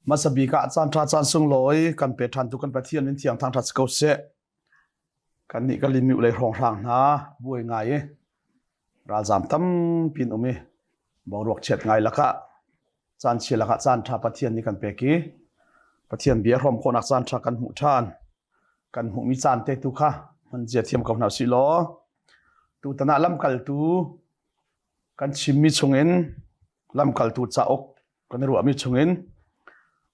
มาสบีกะจานทราจานซุงลอยกันเปิดทันตุกันปะเทียนนินเทียงทางทัศกเสกันนี่ก็ลิมิวเลยรองทางนะบวยไงราจามตั้มปินอุมีบางรวกเช็ดไงละค่ะจานเชียละค่ะจานทราปะเทียนนี่กันเปกีปะเทียนเบียร์รวมคนอักจานทรากันหูทานกันหูมีจานเตตุค่ะมันเจียเทียมกับหน้าสิล้อตูตนาลำกัลตูกันชิมมิชงเงินลำกัลตูจ่าอกกันรัวมิชงเงิน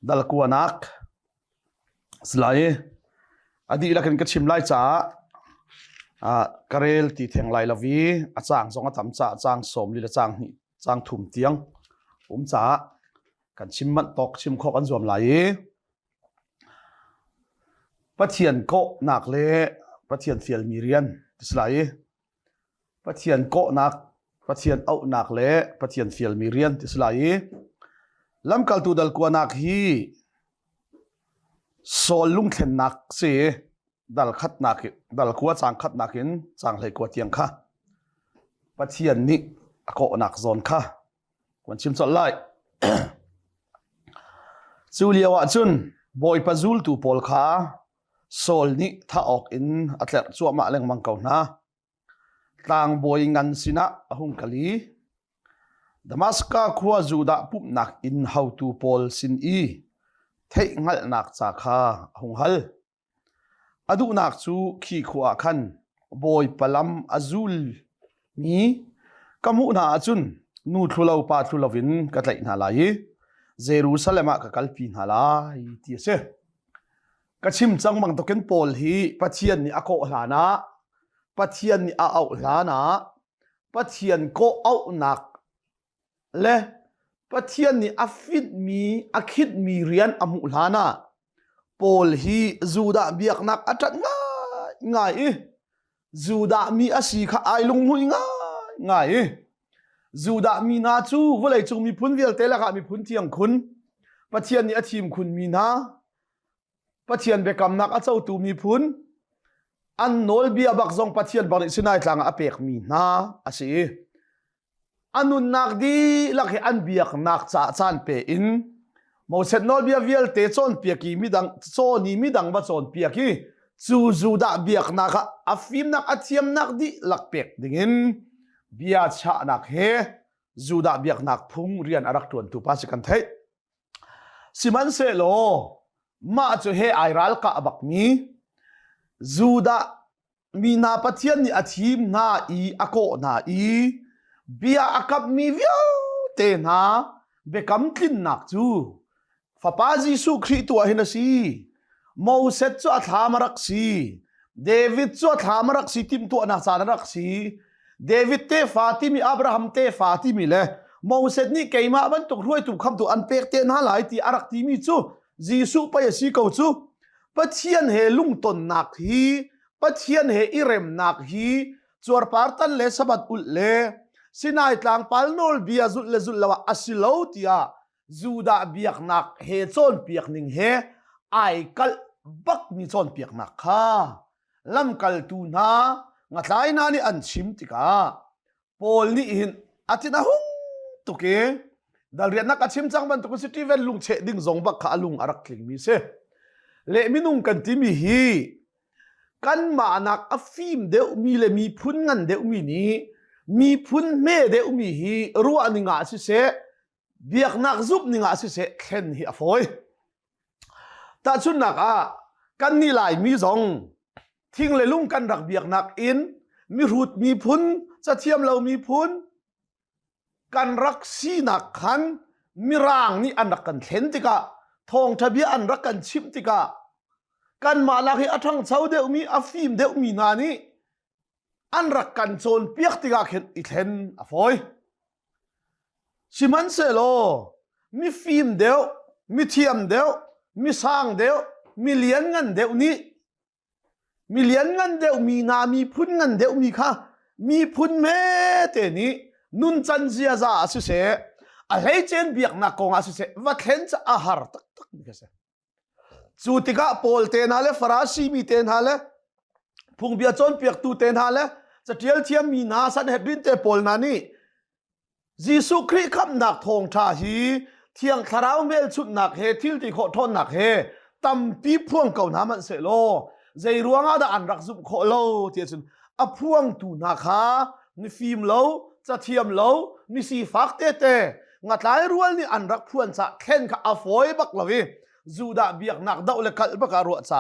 ดัลกัวนักสลายอดีตละกันก็ชิมไล่จ่ากระเรลตีแทงไล่ละวีอาจารย์สองอาทำจ่าจางสมลีละจางนี่จางถุ่มเตียงจ่ากันชิมมันตอกชิมข้อกันรวมไหลปะเทียนโกนักเล่ปะเทียนเฟียลมีเรียนสลายปะเทียนโกนักปะเทียนเอานักเล่ปะเทียนเฟียลมีเรียนสลายลำกัลตูดัลกัวนักฮีโซลุงเข็นนักเสดัลขัดนักดัลกัวจางขัดนักเห็นจางเลยกัวเตียงค่ะปะเทียนนี่โกนักโซนค่ะวันชิมสดไล่ จูเลียวจุนบอยปะจูลตูปอลค่ะโซลนี่ถ้าออกอินอัตเลจัวมาเล่งมังเกานะต่างบอยงันสินะหุงกะลีดามัสกาขัวจูดาปุ๊บนักอินฮาวตูปอลสินอีเทงัลนักจากข้าหงฮัลอดูนักจูขี้ขวาขันบอยปลัมอาจูลมีกำหูนาจุนนูทุลาวปาทุลาวินกัตไลนาลายเยรูซาเล็มกัลปีนาลายที่เสกชิมจังมังตะเกนปอลฮีปะเทียนนี่อโกหลานะปะเทียนนี่เอาหลานะปะเทียนโกเอานักเละปะเทียนนี่อฟิดมีอคิดมีเรียนอมุลานะปอลฮีจูดาเบียกนักอัจฉริง่ายจูดามีอาศีข้าไอลงหุยง่ายจูดามีนาจูเวลาจงมีพุนเวลเตละค่ะมีพุนเทียงคุณปะเทียนนี่อาทีมคุณมีนาปะเทียนเบกำนักอาเจ้าตูมีพุนอันโนลเบียบักซองปะเทียนบริสุทธิ์ในทางอเปกมีนาอาศีอันนุนนักดีลักเหอันเบียกนักจ่าจานเปอินมอเสนโนลเบียเวลเตจอนเปียกีมิดังโซนีมิดังบัจอนเปียกีจูดาเบียกนักอาฟิมนักอาเทียมนักดีลักเปกดิ่งเบียชะนักเฮจูดาเบียกนักพุ่งเรียนอารักตวนตุปัสกันเทสิมันเซโลมาจะเฮไอรัลกะบักมีจูดามีนาปะเทียนนี่อาทีมนาอีอโกนาอีเบียอากับมีวิวเตนาเบกัมตินนักจูฟาปาจิสุคริตัวเฮนสีโมเสสจะทามรักสีเดวิดจะทามรักสีทิมตัวนาซานรักสีเดวิดเตฟาติมีอับราฮัมเตฟาติมีเลยโมเสสนี่เกี่ยมาบันตุกรวยตุกคำตัวอันเปกเตนหาหลายที่อารักติมีจูจิสุไปสีเขาจูปะเทียนเฮลุงตนนักฮีปะเทียนเฮอิเรมนักฮีจวดปาร์ตันเลสบัดอุลเลสินายตางปัลโนลเบียจุลเลจุลลาวะอสิลาวติยาจูดาเบียกนักเฮโซนเปียกนิงเฮไอกัลบักมีโซนเปียกนักค่ะลำกัลตูนางัดไลนานี่อันชิมติกาโพลนี่หินอาทินาหุงตุเกดัลเรียนนักชิมจังบันตุกสิทีเวลลุงเชดิ่งซงบักขาลุงอารักลิงมีเซเลมินุงกันที่มีฮีกันมานักอฟิมเดวมีเลมีพุนงันเดวมีนี้มีพุนเมเดวมีฮีรัวนิงาสิเซเบียกนักซุบนิงาสิเซเข็นฮีอฟอยแต่ชุนนักกันนี่หลายมีซองทิ้งเลยลุงกันรักเบียกนักอินมีรูดมีพุนจะเทียมเรามีพุนกันรักสีนักขันมีร่างนี่อันรักกันเข็นติกะทองทะเบียอันรักกันชิมติกะกันมาลักให้อัทังเช้าเดวมีอฟิมเดวมีนานี่อันรักกันโซนเปียกติกาเข็นอีเข็นอฟอยชิมันเซโลมีฟิมเดวมีเทียมเดวมีสร้างเดวมีเลี้ยงเงินเดวนี้มีเลี้ยงเงินเดวมีนามีพุนเงินเดวมีค่ะมีพุนเมเตนี้นุนจันเซียซาสิเสอะไรเจนเบียกนักกงสิเสวัดเห็นจะอาหารตักนี่ก็เสจูติกาโพลเตนฮาเลฟราชีมีเตนฮาเลพุงเบียจอนเปียกตูเตนฮาเลจะเทียลเทียมมีนาสันเฮดรินเตโพลนานี่จิสุคริคำนักทองชาฮี เทียงคาราวเมลชุดหนักเฮทิลที่โคทนหนักเฮตำปีพวงเก่าน้ำมันเสโลใจรวงอาดอันรักซุบโคโลเทียนอพวงตูนักฮามีฟิล์มโลจะเทียมโลมีสีฟักเตงัดหลายรัวนี่อันรักพวนจะเข็นกับอฟอยบักลวีจูดาเบียกนักดาวเลกัลบักการัวจ้า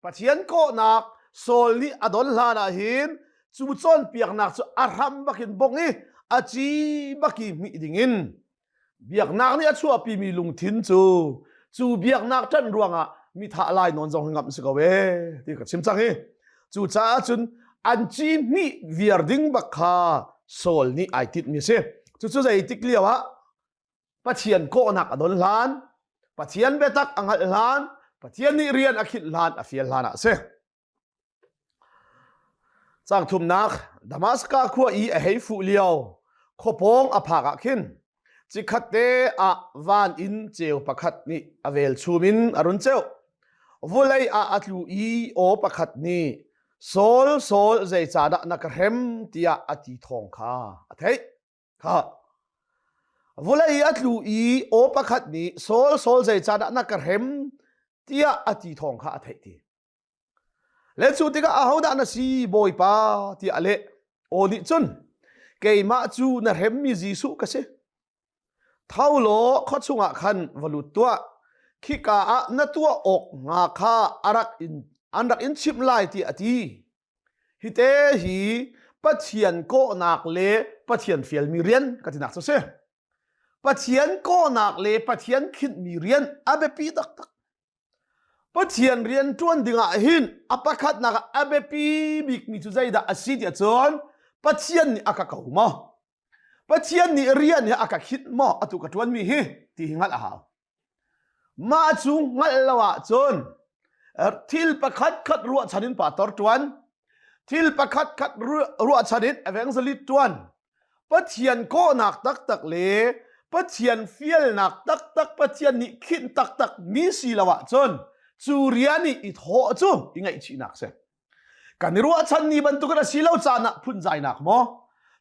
ปะเทียนโคนักโซลนี่อดอลลานาหินจูจอนเปียกนักจูอารัมบักินบงนี่อาจีบักิมีดิ่งินเบียกนักนี่ชัวปีมีลุงทินจูเบียกนักจันรวงอ่ะมีท่าลายนอนจงงับสกเวที่กับชิมจังฮีจูจ้าจุนอันจีมีเวียร์ดิ้งบักคาโซลนี่ไอติดมีเสจูใจติกเลียวะปะเทียนโคนักอดอลลานปะเทียนเบตักอังหัดลานปะเทียนนี่เรียนอคิดลานอฟิลลานอ่ะเสจังทุมนักดามัสกาขัวอีเฮฟูเลียวขบงอภากะขินจิขัดเตอะวานอินเจียวประคัดนี่อเวลชูมินอรุณเจ้าวุเลยอัตลูอีโอประคัดนี่โซลใจจาดะนักเร็มเตียอติทองค่ะอะเทค่ะวุเลยอัตลูอีโอประคัดนี่โซลใจจาดะนักเร็มเตียอติทองค่ะอะเทตีเลจูติกาอาหูดานะซีบอยปาที่อเลโอนิจุนเกยมาจูนะเร็มมีจีสุกะเซเท่าโลข้อชุงะคันวลุตัวขี้กาอะนัตัวอกงาคาอันรักอินชิมไลที่อตีฮิเตฮีปะเทียนโกนักเลปะเทียนเฟียลมีเรียนกตินักเซปะเทียนโกนักเลปะเทียนคิดมีเรียนอาเบปีตักปะเทียนเรียนจวนดิงะหินอปะคัดนักอาเบปีบิกมีจุใจดาอสิเดียจวนปะเทียนนี่อากาเก่ามาปะเทียนนี่เรียนนี่อากาคิดมาอตุกจวนมีฮิที่หิงัดอาหาวมาจุงงัดละวะจนทิลปะคัดรัวชนินป่าตอร์จวนทิลปะคัดรัวชนินเอเวนซ์ลิตจวนปะเทียนโกนักตักเลปะเทียนเฟียลนักตักปะเทียนนี่คิดตักมีสีละวะจนจูเรียนี่อิทโหจูยังไงชีนักเสกันนี่รัวชันนี่บรรทุกระสีเหล่าจานะพุ่นใจนักมั้ง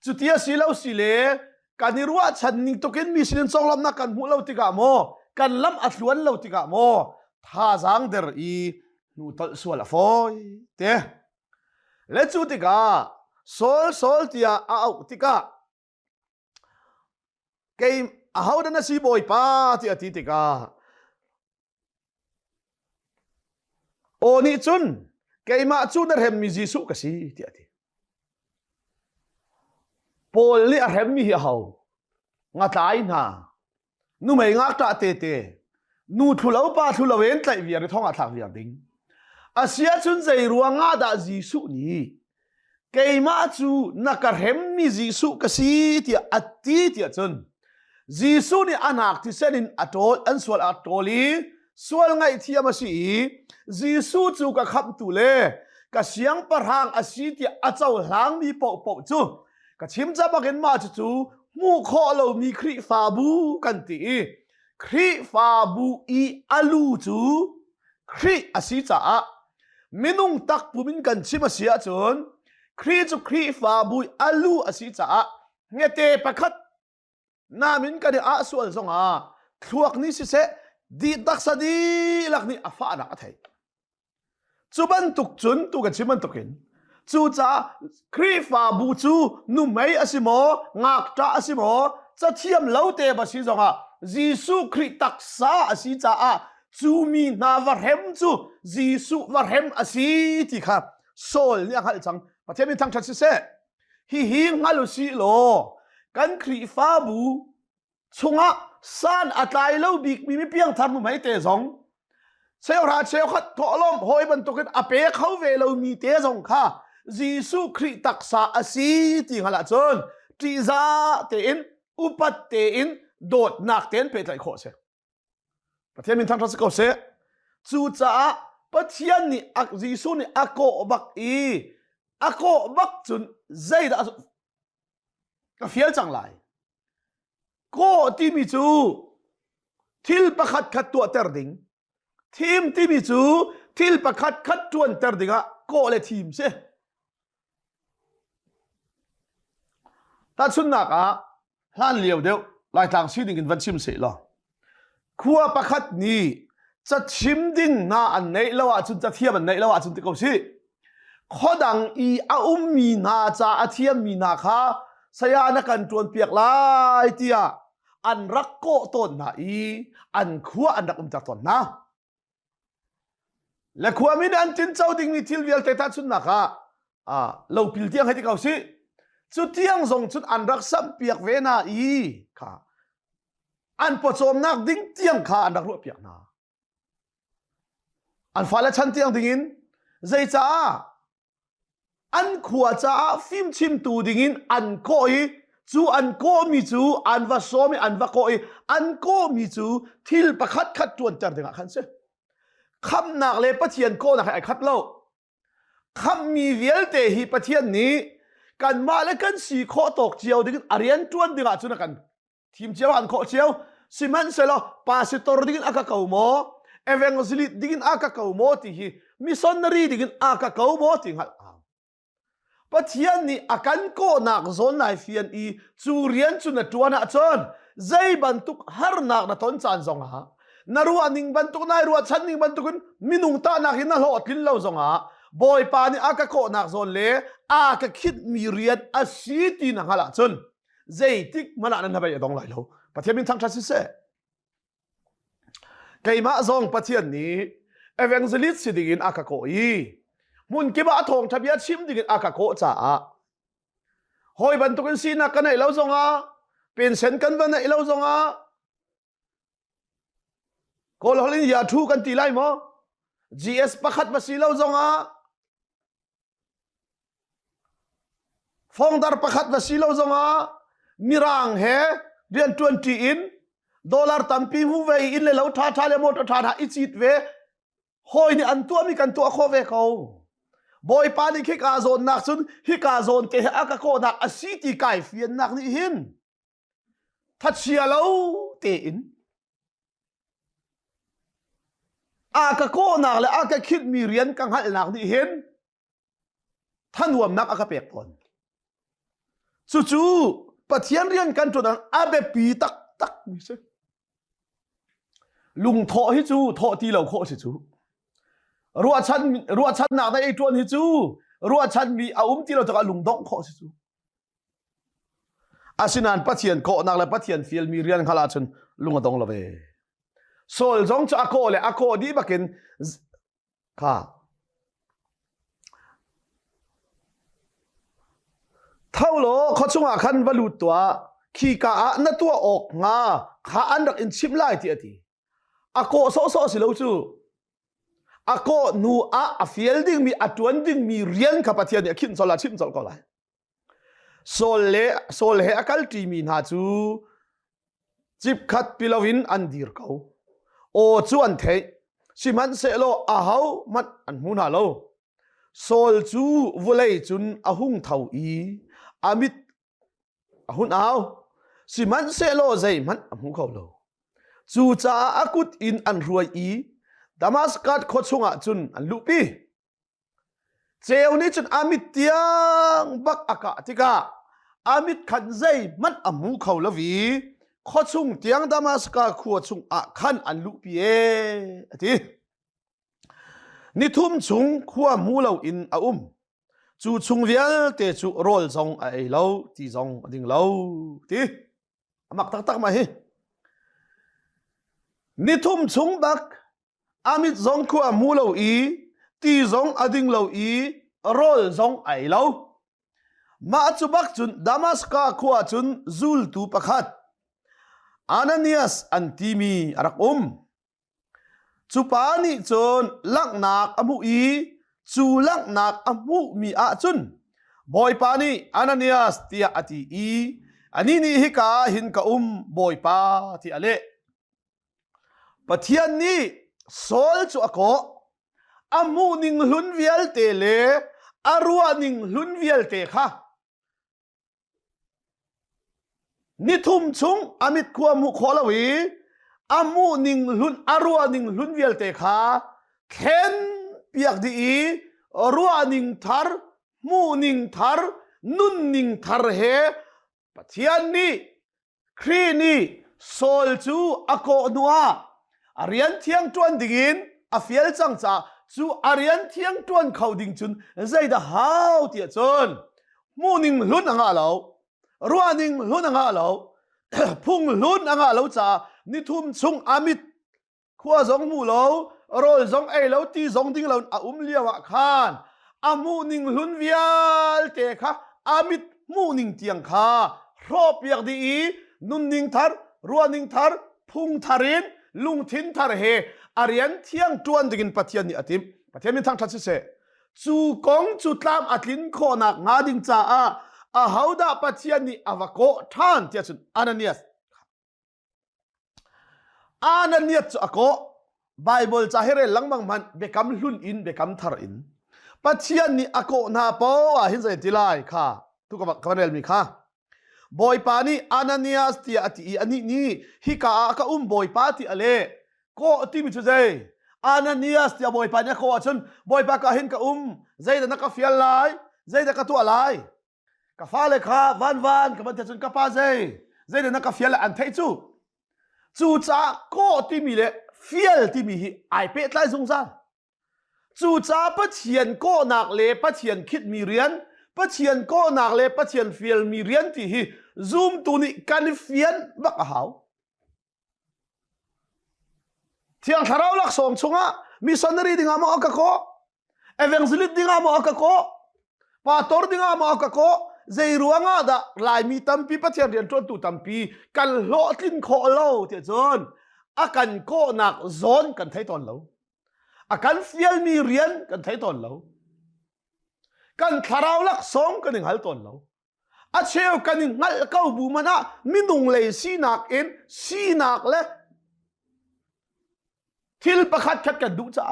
จุดที่สีเหล่าสีเลกันนี่รัวชันนี่ตุกินมีสินสองลำนักกันหัวเหล่าติกามั้งกันลำอัดล้วนเหล่าติกามั้งท่าจังเดอร์อีนูตัลสวลฟอยเตะเลจูติกาโซลที่เอาติกาเกมอาหาวดันสีบอยป้าที่อติกาโอนี่จุนเกยมาจุนนั่นเห็นมีจีสุกสิที่อดีพอลนี่เห็นมีเฮางัดไอ้น่ะนู่ไม่งัดตาเตนู่ทุเลาป้าทุเลาเวนไตเวียร์ท้องอัฐเวียร์ดิ้งอาเซียจุนใจรัวงัดจีสุนี่เกยมาจูนักเห็นมีจีสุกสิที่อดีที่จุนจีสุนี่อันหักที่เส้นอัตโตอันส่วนอัตโตลีส่วนไงที่มาสิจีสูจูกับคำตุเลกับเสียงประหางอาศิที่อาเจ้าหลังมีปอกจูกับชิมจะมาเห็นมาจูมู่ข้อเรามีครีฟาบูกันตีครีฟาบูอีอาลูจูครีอาศิจ้ามินุงตักผู้มินกันชิมาเสียจนครีจูครีฟาบูอาลูอาศิจ้าเงเตปะคัดนามินกันอาส่วนสงอาทวกนี้สิเสดีดักสดีหลักนี้อาฟ้าหนักไทยจูบันตุกจุนตุกันชิมันตุกินจูจ้าครีฟาบูจูนุ่มไม่อาศิโมงักจ้าอาศิโมจะเทียมเล่าเตบสิจงอ่ะจีสุคริตักษาอาศิจ้าจูมีนาวาร์เฮมจูจีสุวาร์เฮมอาศิที่ค่ะโซลเนี่ยฮัลจังประเทศมีทางชัดเสฮิงฮัลลุสิโลกันครีฟาบูชงอ่ะสานอัตไลเล่าบิกมีไม่เพียงทำไม่เตะสองเซลราเซลขัดทอลมหอยบรรทุกอเปเขาเวลามีเตะสองค่ะจีสุคริตักษาอาศิที่ฮัลจนจีซาเตอินอุปัตเตอินโดดนักเตนเปตไลโคเซประเทศมินทางทัศกเซจูจ้าประเทศนี้อักจีสุนี่อักโกบักอีอักโกบักจุนใจดาก็เฟียลจังไรก็ที่มีจูทิลประคัดตัวเตอร์ดิงทีมที่มีจูทิลประคัดจวนเตอร์ดิงะก็เลยทีมเสียถ้าชุนนักอ่ะหลานเลี้ยวเดียวลายทางซีดิ่งกันวันชิมเสียหรอ ขัวประคัดนี้จะชิมดิ้งนาอันไหนละว่าจุนจะเทียบอันไหนละว่าจุนติเขาสิข้อดังอีอามีนาจาอาเทียมมีนาคาสยานกันจวนเปียกลายเตียอันรักโกต้นนาอีอันขัวอันรักจากตนนะและขัวมีอันจินเจ้าดิ้งมีทิลเวียลเตตัดชุนนักเราพิลเตียงให้ที่เขาสิจุดเตียงส่งจุดอันรักสัมเปียกเวนาอีค่ะอันปวดโสมนักดิ้งเตียงขาอันรักรัวเปียกนาอันฟ้าและชั้นเตียงดิ้งใจจ้าอันขวาจ้าฟิมชิมตูดิ้งอันโกยจูอันโกมีจูอันว่าโสมอันว่าโกยอันโกมีจูทิลประคัดขัดจวนจัดดิ้งขันเสคำนักเลยปะเทียนโกนักไอ้ขัดเล่าคำมีเวียลเตหีปะเทียนนี้กันมาและกันสีโคตกเจียวดิ้งอารียนจวนดิ้งจุนกันทีมเจียวอันโคเจียวสิมันเสลปาสิตอร์ดิ้งอากาเกาโมเอเวงซิลิตดิ้งอากาเกาโมติฮีมิซอนนารีดิ้งอากาเกาโมติฮัลปะเทียนนี้อากันโกนักโซนไนฟิอันอีจูเรียนจุนจวนอาจนใจบรรทุกฮาร์นักนัทอนจานซงฮะนารัวนิ่งบรรทุกนายรัวฉันนิ่งบรรทุกมินุงตานักหินน่าหดกินเล่าซงฮะบอยปานี่อากาโกนักโซนเล่อากาคิดมีเรียนอาชีตีนักฮะละจนใจติกมันอันนั้นไปยังต้องไหลแล้วปะเทียนมีทั้งชัดสิเสไก่มาซองปะเทียนนี้เอเวงซิลิตสิดิ้งอากาโกอีมุนกิบะทองทะเบียนชิมดิ้งอากาโกจ้าหอยบรรทุกกันซีนักกันไหนเล่าซงเป็นเซนกันวันไหนเล่าซงโกลฮอลินยาทูกันตีไล่มั้ง GS ประคัดมาซีเล่าซงฟองดาร์ประคัดมาซีเล่าซงมิรังเฮเดือน20อินดอลลาร์ตัมปีหูเวอินเลยเราท่าเลยหมดท่าอิจิตเวหอยนี่อันตัวมีกันตัวโคเวเขาบอยปานี่คิกาโซนนักซุนฮิกาโซนเตะอากาโกนักอาศิติไก่เฟียนนักนี่หินทัดเชียเราเตอินอากาโกนักและอากาคิดมีเรียนกังหันนักนี่หินท่านรวมนักอากาเปียกก่อนจู่ๆปะเทียนเรียนกันจนอาเบปีตักมิเซลุงโถฮิจูโถที่เราโคสิจูรัวชันหนักในไอ้จวนฮิจูรัวชันมีอาที่เราจะกับลุงดงโคสิจูอาศินันปะเทียนโคนักและปะเทียนฟิลมีเรียนขลาดจนลุงดงละเวโซลจงจะอาโคเลยอาโคดีบักเก็นค่ะเท่าโลเขาช่วงอาคันวลุตัวขี้กาอันตัวออกงาขาอันรักอินชิมไล่ที่อดีอาโกโซสิลูจูอาโกนูอาฟิลดิ้งมีอัตวันดิ้งมีเรียนขับปะเทียนเนี่ยขินโซลาชิมโซลก็เลยโซลเฮอคัลทีมีนาจูจิบขัดพิลวินอันดีร์เขาโอจวนเทสิมันเซโลอาเฮามันอันมุนาโลโซลจูวุเลยจุนอาหุงเท่าอีอามิดอาหุนเอาสิมันเซโลใจมันอาหุเขาโลจูจ้าอากุดอินอันรวยอีดามัสกัดโคชงะจุนอันลุปีเจ้านี้จุนอามิดเตียงบักอากาติกาอามิดขันใจมันอาหุเขาลวีโคชงเตียงดามัสกัดขวดชงอาขันอันลุปีทีนิทุมชุงขวมูเลาอินอาจูชุงเวียลเตจูโรลซองไอเลาตีซองดิ่งเลาทีมักตักมาเฮนิทุมชุงบักอามิดซองขวมูเลาอีตีซองอดิ่งเลาอีโรลซองไอเลามาจูบักจุนดามัสกาขวจุนซูลตูประคัดอานานียัสอันตีมีอารักจูปานิจนลักนักอมุอีจูลักนักอมุมีอาจุนบอยปานิอานานียัสที่อาทิอีอันนี้นี่ฮิกาหินกะบอยปาที่อะไรปะเทียนนี้โซลจูอโกอมุนิงลุนเวียลเตเลอารัวนิงลุนเวียลเตค่ะนิทุมชุงอามิดขวมุขอลวีอามูนิงลุนอารัวนิงลุนเวียลเตขาเข็นเปียกดีรัวนิงทาร์มูนิงทาร์นุนนิงทาร์เฮปะเทียนนี้ครีนี้โซลจูอโกนัว arian thiang tuan dingin a fiel chang cha chu arian thiang tuan khau ding chun zaida hau tia chon muning lun anga lo ruaning lun anga lo phung lun anga lo cha ni thum chung amit khua zong mu lo rol zong ai lo ti zong ding lo a liawa khan amuning lun vial te kha amit muning tiang kha rop yak di nun ning thar ruaning thar phung tharin lung thin thar he arian thiang tuan dingin pathian ni atim pathian min thang that se chu kong chu tlam atlin kho nak nga ding cha a hauda pathian ni avako than tia chun Ananias chu ako Bible cha here langmang man bekam hlun in bekam thar in pathian ni ako na po a hin zai tilai kha tu ka rel mi kha boy pa ni Ananias ti ati ani ni hi ka boy pa ti ale ko ti mi chu zai Ananias ti boy pa ni ko chun boy pa ka hin ka zai da ka fial lai zai da ka tu alai ka fa le kha van ka ban chun ka pa zai da ka fial an thai chu cha ko ti mi le fial ti mi hi ai pe tlai zung sa chu cha pa thian ko nak le pa thian khit mi rian pa thian ko nak le pa thian fial mi rian ti hi zoom tu ni kan fian bak a hau thiang tharau lak som chunga missionary dinga ma ka ko evangelist dinga ma ka ko pastor dinga ma ka ko zai ruanga da lai mi tampi pa thian rian ton tu tampi kan lo tlin kho lo ti chon akan ko nak zon kan thai ton lo akan fial mi rian kan thai ton lo kan tharau lak som kan hal ton lo a cheu kan ngal kau bu mana minung le sinak in sinak le thil pakhat khat kan du cha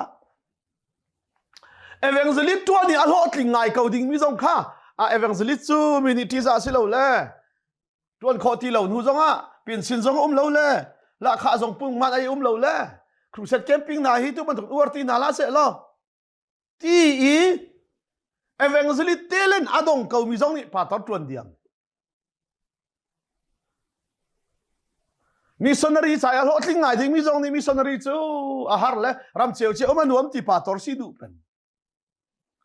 evangelist tu ni a lo tling ngai kau ding mi zong kha a evangelist chu miniti za si lo le tuan kho ti lo nu zong a pin sin zong lo le la kha zong pung man ai lo le crusade camping na hi tu man ur ti na la se lo ti evangelist telen adong kau mi zong ni pa tor tuan diam missionary cha ya lo tling ngai ding mi zong ni missionary chu a har le ram cheu che oma nuam ti pa tor si du pen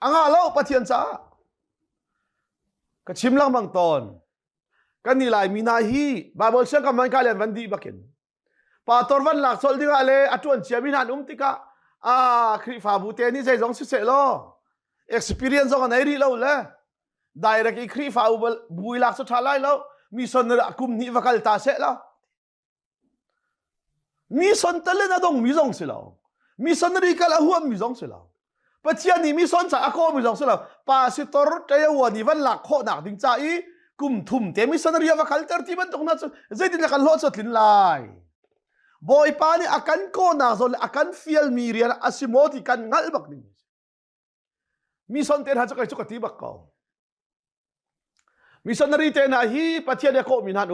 anga lo pathian cha ka chim lang mang ton kan ni lai mi na hi Bible sia ka man ka len van di bakin pa tor van lak sol dinga le atuan chia min han tika khri fa bu te ni jai jong si se lo experience jong anai ri lo le direct i khri fa bui lak so thalai lo missionary akum ni vakal ta se lo mission talen adong mi jong si lo missionary kala huam mi jong si lo pathian ni mission cha ako mi jong si lo pastor te wa ni van lak kho nak ding cha i kum thum te missionary va kalter ti ban tok na zai din la kan lo so tlin lai boy pa ni akan ko na zol akan fiel mi rian asimoti kan ngal bak ni mission ten ha chu ka ti bak ko missionary te na hi pathian ko minan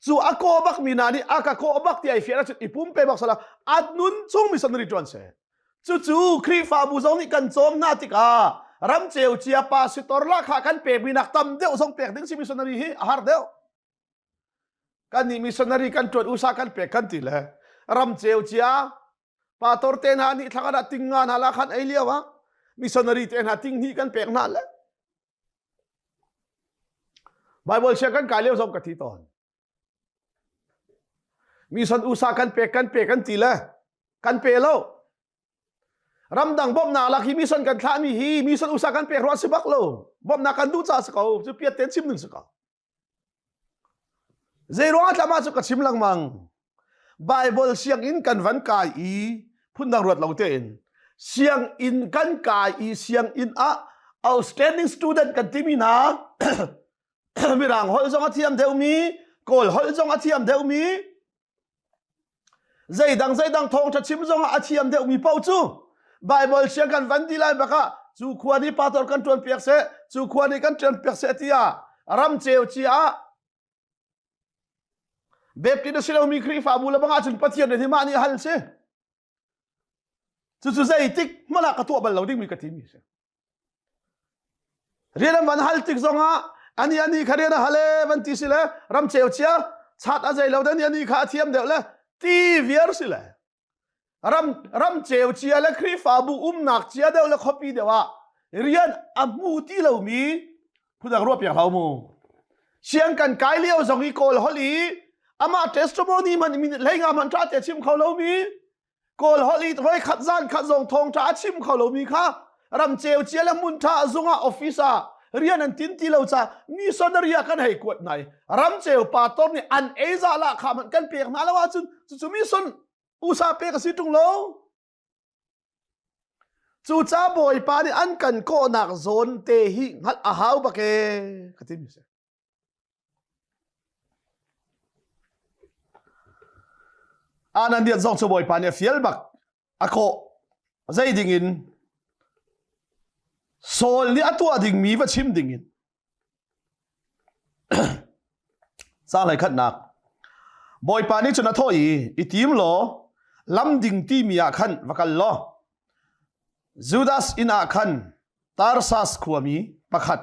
chu ako bak minani aka ko bak ti ai fiera chu ipum pe bak sala at nun chung missionary tuan se chu khri fa bu zong ni kan chom na ti ka ram cheu chia pastor la kha kan pe binak tam deu song pek ding si missionary hi har deu kan ni missionary kan tuan usa kan pe kan ti le ram cheu chia pastor te na ni thakana tinga na la khan ai liawa missionary te na ting ni kan pek na le Bible sia kan ka leu som ka ti ton mission usa kan pe kan ti le kan pe lo ramdang bom na la ki mission kan thla mi hi mission usa kan pe ro si bak lo bom na kan du cha sa ko chu piat ten sim ning sa ka zero at lama chu ka chim lang mang Bible siang in kan van kai i phun dang ruat lo te in siang in kan kai i siang in a outstanding student kan ti mi na mirang hol jong athiam deu mi kol hol jong athiam deu mi zai dang thong tha chim jong athiam deu mi pau chu Bible siang kan van di lai baka chu khwani pastor kan tuan pek se chu khwani kan tuan pek se tia ram cheu chia bep ti do silo mi khri fa bu la banga chun pathian ni ma ni hal se chu zai tik mala ka to bal lo ding mi ka ti mi se rian van hal tik zonga ani kharena hale van ti sile ram cheu chia chat a zai lo dan ani kha thiam de le ti vier sile รำเจียวเจียและครีฟาบุหนักเจียเดียวและคอปีเดียวว่าเรียนอมูที่เรามีผู้ดักรวบอย่างเราโมเชียงกันไกลเลี้ยวสองอีโกลฮอลีอามาเทสต์โมนีมันมีเรื่องมันจ้าเตชิมเขาเรามีโกลฮอลีร้อยขัดซานขัดซองทองจ้าชิมเขาเรามีค่ะรำเจียวเจียและมุนท่าซงอาออฟฟิศเรียนอันตินที่เราจะมีสนเรียกันให้กวดไหนรำเจียวปาตอนนี้อันเอซาละขามันกันเปียกมาแล้วว่าจุมีสนอุตสาเปียกสิตรงโลจู่จ้าบอยปานี่อันกันโกนักโซนเตหิงัดอาหาวปะเกกติมิเสอันนั้นเดียนส่งชั่วบอยปานี่ฟิลบักอะโคใจดิ่งอินโซลนี่อัตัวดิ่งมีว่าชิมดิ่งอินสร้างอะไรขัดหนักบอยปานี่จนทอยอีทีมโลลำดิ่งที่มีอาคันวักันโลจูดาสอินอาคันตาร์ซัสขวามีประคัด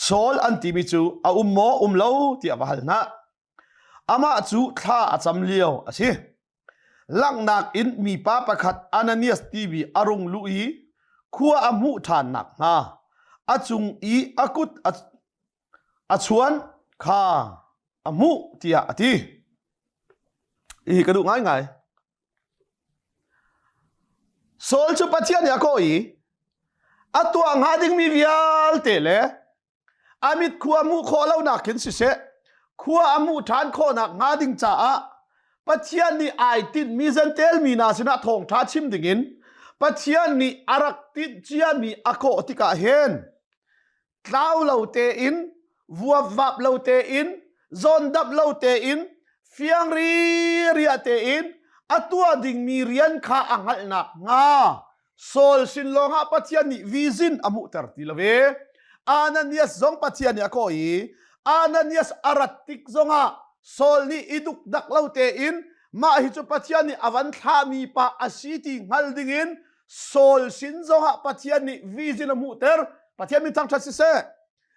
โซลอันที่มีจูอาโมเลวที่อาบฮัลนะอามาจูท่าอาจำเลี้ยวอาชีลังนักอินมีป้าประคัดอานาเนียสทีวีอารุงลุยขัวอามุทานนักนะอาจุงอีอากุดอาชวนข้าอามุที่อาทีอีกระดูง่ายโซลชุปัจจัยเนี่ยก็อีอัตัวงาดิ่งมีวิาลเตเลอามิดขัวมุโคเล่านักเห็นสิเสขัวอามุทานโคนักงาดิ่งจ้าปัจจัยนี้ไอติดมีเซนเตลมีนาสินะทองท้าชิมดิ่งินปัจจัยนี้อารักติดเจียมีอโคติกาเฮนเท้าเล่าเตอินวัววับเล่าเตอินซอนดับเล่าเตอินเฟียงรีเรียเตอินอัตัวดิ่งมีเรียนข้าอังหัลนักงาโซลสินลงหาปัจจัยนี้วิซินอมุตรติลเวอานันเนียสซงปัจจัยนี้ก็อีอานันเนียสอารัติกซงหาโซลนี้อิดุกดักเล่าเตอินมาฮิจุปัจจัยนี้อวันทามีปะอาศิติงัลดิ่งโซลสินซงหาปัจจัยนี้วิซินอมุตรปัจจัยนี้ทั้งชัดสิเส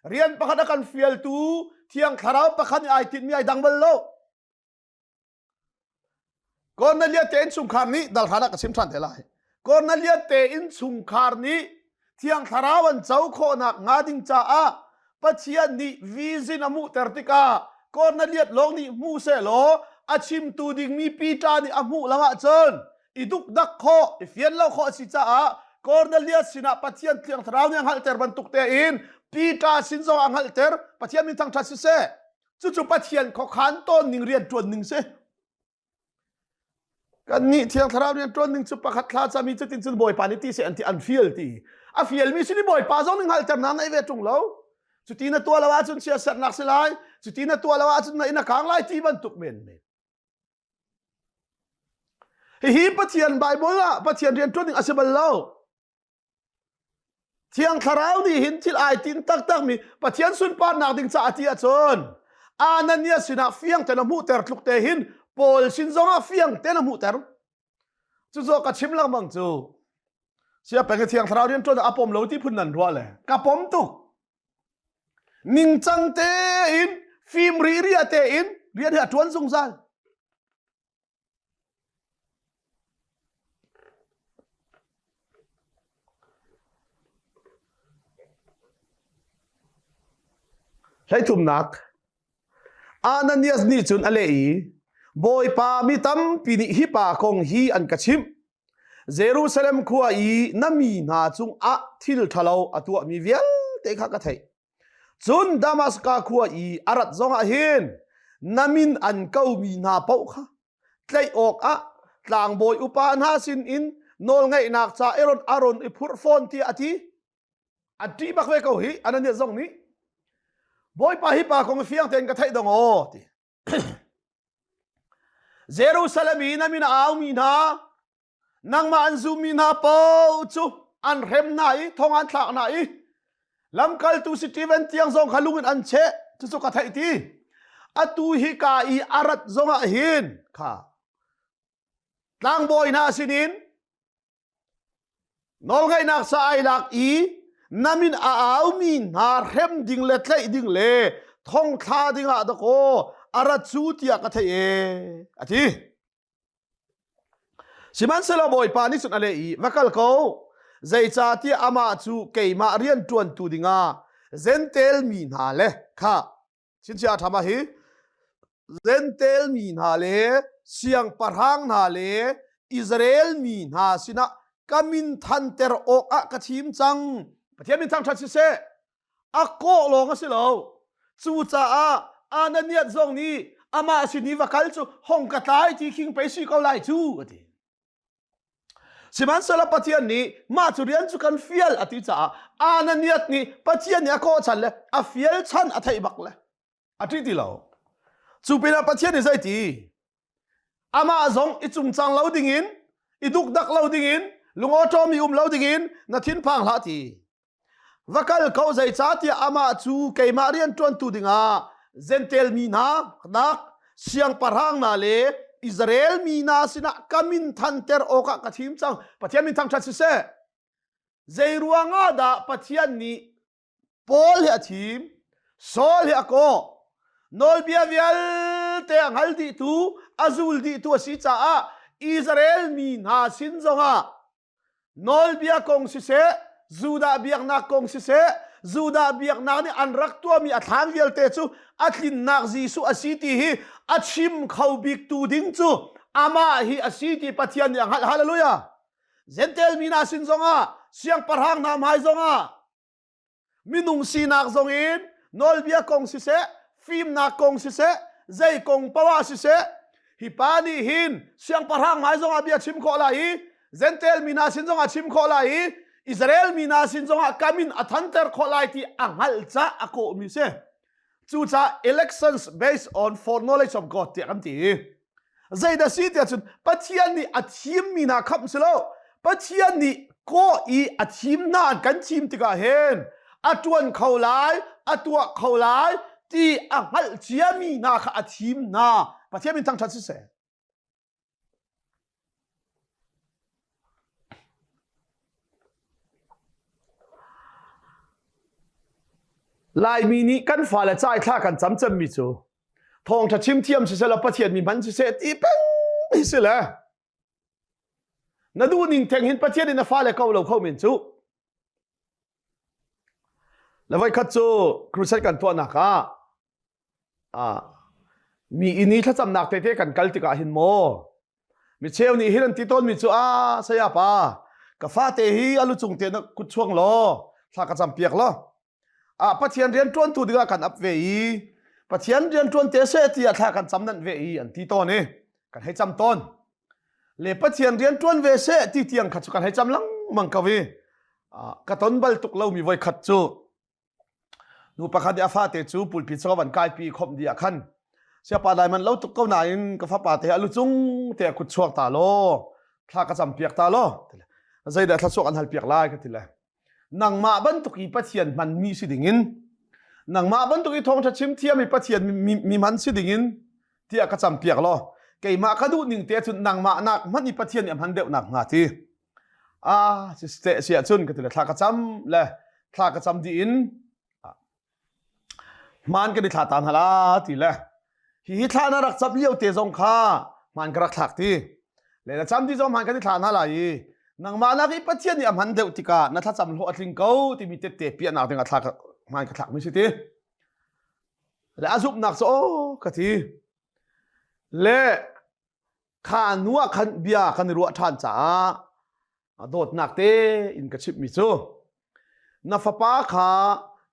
เรียนประคัดกันฟิลตูเที่ยงคาราวประคัดไอติดมีไอดังเบลโลก่อนนั้นเลียเตอินสุงคาร์นี้ดัลฮานักสิมทันเทลายก่อนนั้นเลียเตอินสุงคาร์นี้เที่ยงคาราวันเจ้าโคนักงาดิงจ้าปัจเจียนนี้วิซินามุเตอร์ติกาก่อนนั้นเลียลงนี้มูเซโลอาชิมตูดิงมีปีจานี่อามุละงะเจินอิดุกดักโคอิเฟียนเล่าโคสิจ้าก่อนนั้นเลียสินะปัจเจียนเที่ยงคาราวเนี่ยฮัลเตอร์บรรทุกเตอินปีจาสินโซอังฮัลเตอร์ปัจเจียนมีทั้งทัศเสจู่ๆปัจเจียนเขาขันต้นหนึ่งเรียนจวนหนึ่งเสกันนี่เที่ยงคราวเนี่ยตอนหนึ่งจุดประคัดคลาจะมีจุดติดจุดบ่อยปานิตีเสียอันที่อันฟิลที่อันฟิลมีสิ่งบ่อยปาซ้อนหนึ่งหัลจำนั้นไอเวทจงแล้วจุดที่นั่นตัวละว่าจุดเสียสัตว์หนักสลายจุดที่นั่นตัวละว่าจุดในนักขังไล่ที่บรรทุกเมนฮีปะเทียนไบเบิลละปะเทียนเรียนตัวหนึ่งอาศัยบัลแล้วเที่ยงคราวนี่หินที่ไอตินตักมีปะเทียนสุนปานนักดิ่งจะอาทิตย์จนอานันเนี่ยสินะเฟียงแต่ละมูเตอร์ลุกเตหินโพลสินซงอาเฟียงเตนมุเตอร์จู่ๆก็ชิมลังบังจู่เสียเป็นเที่ยงคราวเรียนจนอาปมเหลวที่พุ่นนันรัวเลยกับผมตุกนิ่งจังเตอินฟิล์มรีเรียเตอินเรียนหัดทวนสงสารใช้ทุ่มนักอานันเนียสนี่จุนอะไรบอยปามิตัมปินิฮิปาคงฮีอันกชิมเยรูซาเล็มขัวอีนามีนาจุงอะทิลทะเลาอตัวมีเวียลเตะขากระเทยจุนดามัสกาขัวอีอารัดจงอาเฮนนามินอันเก้ามีนาเป้าค่ะไกลออกอะต่างบอยอุปานาสินอินโนลไงนักจ่าเอรอนอารอนอิพุรฟอนที่อธิบักเวกฮีอันนั้นเนี่ยจงนี้บอยปาฮิปาคงเฟียงเตนกระเทยดงโอที่เยรูซาเล็มนามินาเอามีนานังมาอันซูมีนาเป้าจูอันเร็มไหนทองอันหลักไหนลำกัลตูสิตีเวนเตียงซองขลุงอันเชะจุกกระไทยทีอตูฮิกาอีอารัดซองอาหินค่ะตั้งบอยนาสินินนอลไงนักสายหลักอีนามินเอามีนาเร็มดิ่งเล็ดเลยดิ่งเล่ทองท่าดิ่งอะตะโกอารัดจูติยากระเทยอธิ สิมันสละบอยปานิสุนอะไรอีวักลเขาใจจ่าที่อามาจูเกยมาเรียนจวนตูดิงาเซนเตลมีนาเลค่ะชินเชียทำมาฮีเซนเตลมีนาเลเสียงปะรังนาเลอิสราเอลมีนาสินะกามินทันเตอร์อกะกะชิมจังประเทศมินทังชัดเสอะโกลงสิเราจูจ่าอานันเนียซงนี้อามาสินีวักลจูห้องกะตายที่คิงไปสิเขาไล่จูสิมันสละปะเทียนนี้มาจุเรียนจุกันฟิลอติจ่าอานันเนียนี้ปะเทียนนี้ก็ฉันเลยอาฟิลฉันอธิบักเลยอธิติเราจูเป็นปะเทียนนี้ใช่ทีอามาซงอิจุมจังเราดิ่งินอิดุกดักเราดิ่งินลุงอโตมีเราดิ่งินนัทินพังหาทีวักลเขาใจจ่าที่อามาจูเกยมาเรียนจวนตูดิ่งาเซนเตลมีนาดักเสียงปะรังนาเลอิสราเอลมีนาสินะกามินทันเตอร์โอกะกะทิมจังปะเทียนมินทังชัดเสใจรัวงาดาปะเทียนนี้ปอลเฮทิมโซลเฮโกนอลเบียเวลเตงฮัลดิตูอาซูลดิตูสิจ่าอิสราเอลมีนาสินจงานอลเบียกงสิเซจูดาเบียกนักกงสิเซจูดาเบียกนักนี่อันรักตัวมีอัฐานเวลเตจูอัตลินนักจีสุอาศิติฮีอัดชิมเขาบิกตูดิ้งจูอามาฮีอาศิติปะเทียนอย่างฮาเลลูยาเซนเตลมีนาสินจงเสียงปะรังนามหายจงมินุงสีนักจงอินนอลเบียกงสิเซฟิมนักกงสิเซใจกงปวาสิเซฮิปานีหินเสียงปะรังหายจงเบียชิมโคลาฮีเซนเตลมีนาสินจงชิมโคลาฮีอิสราเอลมีนาสินจงกามินอัทันเตอร์โคลาที่อังฮัลจ้าอโกมิเซจูจ้า elections based on foreknowledge of God เตียกันทีใจเดสิเตียจุนปัจเจียนนี่อัทีมมีนาคับสิโลปัจเจียนนี่ก็อีอัทีมนากันทีมติกาเห็นอัตวนเขาไลอัตวเขาไลที่อังฮัลเจียมีนาค่ะอัทีมนาปัจเจียนมีทั้งชัดสิเซลายมีนี้กันฝ่าและใจท่ากันจำจำมีจูทองถ้าชิมเทียมสิเสละปะเทียนมีมันสิเสตีเป็นไม่สิละนาดูนิ่งแทงหินปะเทียนในฝ่าและเขาเราเข้ามินจูแล้วไว้คัดจูครูใช้กันตัวนักมีอินี้ถ้าจำนักเตะกันกัลติกาหินโมมีเชลนี่ฮิรันติต้นมีจูเสียป่ะกับฟ้าเตหีอลุจุงเตนกุดช่วงโลถ้ากระจำเปียกโลปะเทียนเรียนจวนตูดีกันอับเวีปะเทียนเรียนจวนเตเสตีอัฐากันจำนั้นเวีอันที่ต้นนี่กันให้จำต้นเลปะเทียนเรียนจวนเวเสที่เตียงขัดกันให้จำลังมังกวีกระต้นบัลตุกเล่ามีไว้ขัดจูนูประคดีอาฟาเตจูปุลพิษกวันกายปีคมดีอาคันเสียปาได้มันเล่าตุกเก้าหนายกฟ้าป่าเตะลุจุงเตะขุดช่วงตาโลถ้ากระจำเปียกตาโลใจเด็ดถ้าช่วงอันหัลเปียกลายกันทีละนังมาบันตุกีปะเทียนมันมีสิดิ่งินนังมาบันตุกีทองชัดชิมเทียมีปะเทียนมีมันสิดิ่งินที่อากาศจำเปียกล้อเกี่ยมาคดูหนึ่งเตะจุดนังมานักมันมีปะเทียนอย่างพันเดียวนักงาทีสิเตะเสียจุนกันทีละถ้ากระจำเลยถ้ากระจำดีอินมันก็ได้ถ้าตานฮาลาทีละฮิท่านารักจับเลี้ยวเตะจงข้ามันก็รักถักทีเลยจำที่จงมันก็ได้ถ้านาลายนังมานักอีปะเทียนนี่มันเดียวติกานัทจำหัวทิ้งเขาที่มีเตะเปียนักถึงอัฐากมันกระถักไม่ใช่ทีแล้วอาซุบนักโซ่กะทีเล่ขานัวขันเบียขันรัวท่านจ้าโดดนักเตอินกระชิบมิซูนับฟ้าขา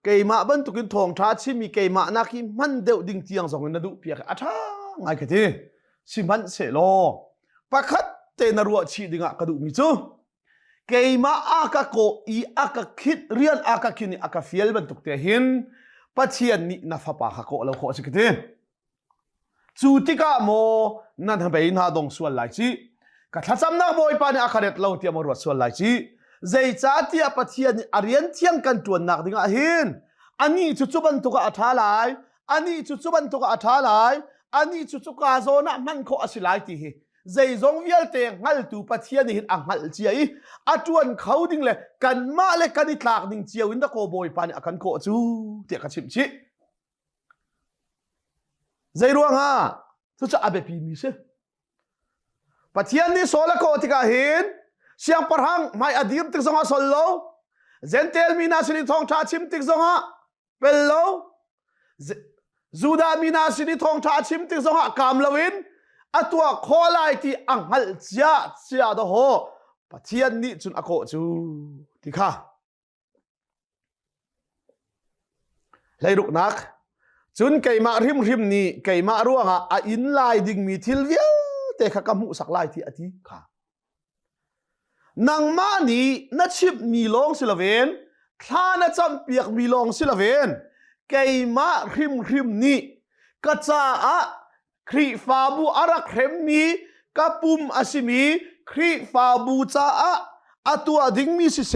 เกยมาบันตุกินทองท้าชิมีเกยมานักอีมันเดียวดิ่งเตียงสองนัดดูเปียกอัฐาไงกะทีสิมันเสโลปะคัดเตนรัวชีดิ่งกระดูมิซูเกยมาอากาโกอีอากาคิดเรียนอากาคินีอากาฟิลบันตุกเตหินปัจเจียนนี่นับฟ้าขาโกเราโคสิกทีจูติกาโมนั่นทำไปน่าดงส่วนหลายจีก็ถ้าจำนักบอยปานอาคาเรตเราเทียมรวดส่วนหลายจีใจจ้าที่ปัจเจียนอารียนเทียงกันตัวนักดิ่งหินอันนี้จุบันตุกอัฐาลายอันนี้จุบันตุกอัฐาลายอันนี้จุกาโซนะมันโคอสิลายทีใจจงเวลเตงฮัลตูปัจเจียนหินอังฮัลเจียอัจวนเขาดิ่งเลยกันมาเลยกันอิตลากดิ่งเจียวินตะโกบอยปานอาการโคจูเตียกชิมชิใจรัวงาทุกจะอาเบปีมีเสป ปะเทียนนี่โซละโกติกาเห็นเสียงปะหังไม่อดีตติกซงฮะสโลเซนเทลมีนาสินิทองชาชิมติกซงฮะเป็นโลจูดามีนาสินิทองชาชิมติกซงฮะกามลวินอตัวโคไลที่อังฮัลเจียดโหปะเทียนนี่จุนอโกจูติค่ะเลยรุกนักจุนไก่มาริมนี่ไก่มาร่วงอ่ะอินไลดิ่งมีทิลเวียแต่ข้ากำมุสักไลที่อธิค่ะนางมานี่นัดชิบมีลงสิลเวนท่านัดจำเปียกมีลงสิลเวนไก่มาริมนี่กระจาครีฟาบูอารักเรมมีกระปุ่มอาชิมีครีฟาบูจ้าอตัวดิ่งมีสิเส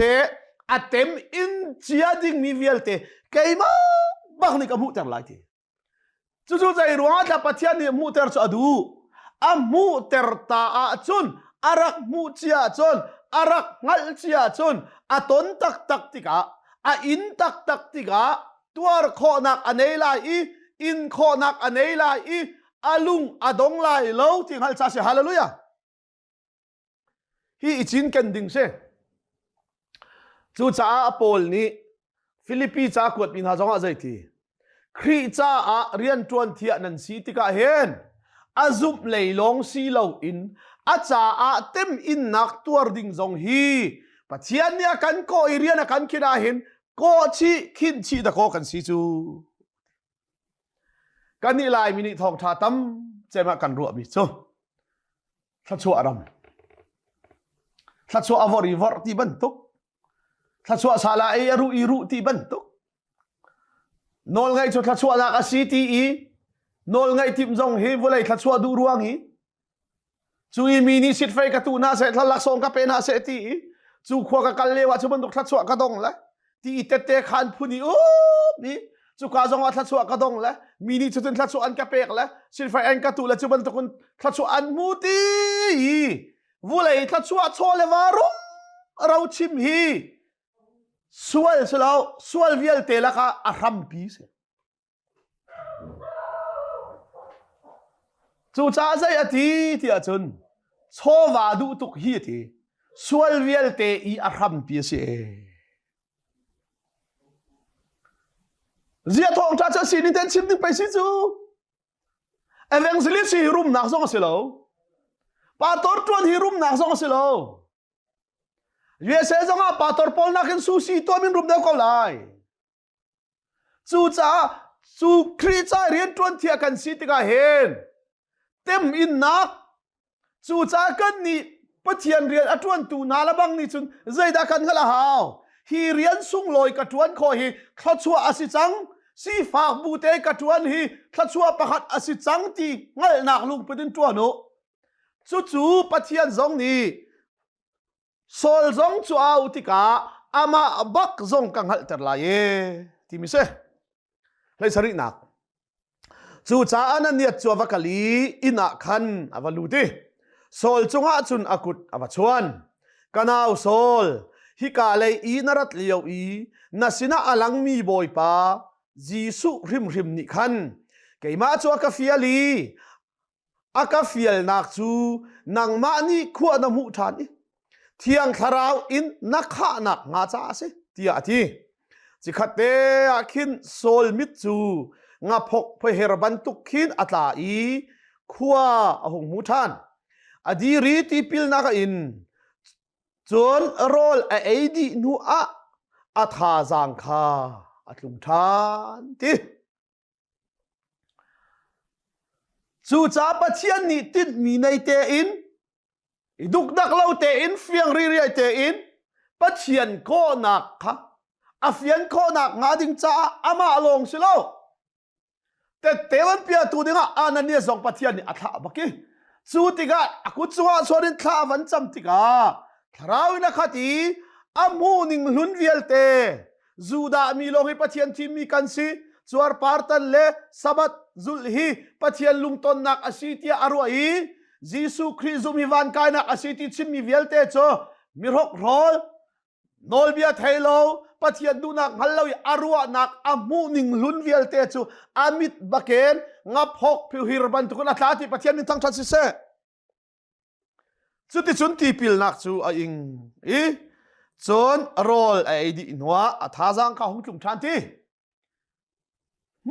อเต็มอินเจียดิ่งมีเวลเตไก่มาบักนี่กำมุแต่ไลที่จู่ๆใจรัวจะปะเทียนนี่มุเตอร์จะดูมุเตอร์ตาจุนอารักมุเจียจุนอารักงัลเจียจุนตนตักติกาอินตักติกาตัวโคนักอันเอลายอินโคนักอันเอลายอาลุงอดงไลโลที่ฮัลซาเซฮาเลลูยาฮีอิจินกันดิงเซจู่จ้าอโปลนี่ฟิลิปปีจ้ากวดบินหาจงอาใจทีครีจ้าเรียนจวนเทียนันสีติกาเห็นอาซุบเลยลงสีเหลาอินจ้าเต็มอินนักตัวดิ่งจงฮีปัจจัยนี้กันก็เรียนกันคิดาเห็นก็ชีคินชีตะโกกันสีจูกันนี่ลายมินิทองชาตั้มเจมากันรัวบิจูทัดชัวอารมณ์ทัดชัวอวอริวอร์ที่บันทุกทัดชัวซาลาเอรุที่บันทุกนอลไงจุดทัดชัวนักอาศิตีนอลไงทิมจงเฮวเลยทัดชัวดูรวงฮีจูอีมินิสิทไฟกระตูน่าเสร็จลักษณ์กับเป็นอาเสตีจูขวากกันเลวจูบันทุกทัดชัวกระดงละที่เตะขันพูนี่โอ้นี่จูกาจงว่าทัดชัวกระดงละมินิจุดทัดชัวอันกระเปกละสิทไฟอันกระตูละจูบันทุกคนทัดชัวอันมูตีวูเลยทัดชัวโชเลวารุมเราชิมฮีสวลเวียลเตละค่ะอารัมปีเสจู่จ้าใจอธิที่อาจารย์โชวาดูตุกฮีทีสวลเวียลเตอีอารัมปีเสเจียทองจ้าจะสินิเทนชิมนึงไปสิจูเอเวนซิลิสีรุมนักส่งสิโลปาตอร์จวนฮีรุมนักส่งสิโลยูเอสเอจังปาตอร์พอลนักเห็นซูซีตัวมินรุมเดียวกันเลยจู่จ้าจู่ครีจ้าเรียนจวนเทียกันสิติกาเห็นเต็มอินนักจู่จ้ากันนี่ปะเทียนเรียนอัจวนตูนาละบังนี่จุนใจดักกันกันละหาวฮีเรียนสุ่งลอยกระจวนคอฮีขลัดชัวอาศิจังสีฝากบูเตกระจวนฮีขลัดชัวประหัดอาศิจังที่งัลนักลุงเป็นตัวโนจู่ปะเทียนจงนี่โซลจงชัวอุติกาอามาบักจงกังหัลเตอร์ลายที่มิเสเลยสรินักจู่จ้าอันนั้นเนี่ยจัววักลีอินักขันอวลูดีโซลจงอาจุนอากุดอวชวนกันเอาโซลฮิกาเลยอีนรัตเลียวอีนัสินะอลังมีบอยปาจีสุริมนิขันเกยมาจัวกาฟิยลีอากาฟิยลนักจูนังมานี่ขวานมุทานเที่ยงคาราวอินนักข้านักงาจ้าสิที่อาทิจิขัดเตะขินโซลมิจูงาพกเพเฮรบันตุขินอัตลาอีขวาหงมุทานอดีรีติพิลนักอินจนโรลเอดีนัวอัฐาจังคาอัตลุงทานที่จู่จ้าปะเทียนนี่ติดมีในเตอินดุกดักเล่าเตอินเฟียงรีเตอินปะเทียนโคนักค่ะอาเฟียนโคนักงาดิงจ้าอามาลงสิโลแต่เตวันเปียตูดิงะอานันเนี่ยส่งปะเทียนนี่อัฐาบักกี้จู่ติกากุศลส่วนท้าวันจำติกาทราวนักขัดีอามูนิงลุนเวียลเตจูดามีลงให้ปะเทียนที่มีกันสิจวรปาร์ตันเลสับัดจุลฮีปะเทียนลุงตนนักอาศิติอารวาอีจีสุคริสต์มีวันกายนักอาศิติชิมมีเวียลเตโจมีรกรอลนอลเบียไทโลปะเทียนดูนักฮัลโลยอารวานักอามูนิงลุนเวียลเตโจอามิดบักเกนงับหกผิวฮิรบันทุกคนอัตลาติปะเทียนมีทั้งชัดสิเซ จุดที่จุนตีปิลนักจูอิงจนโรลไอดีนัวท่าจังข้าหงจุ่มทันที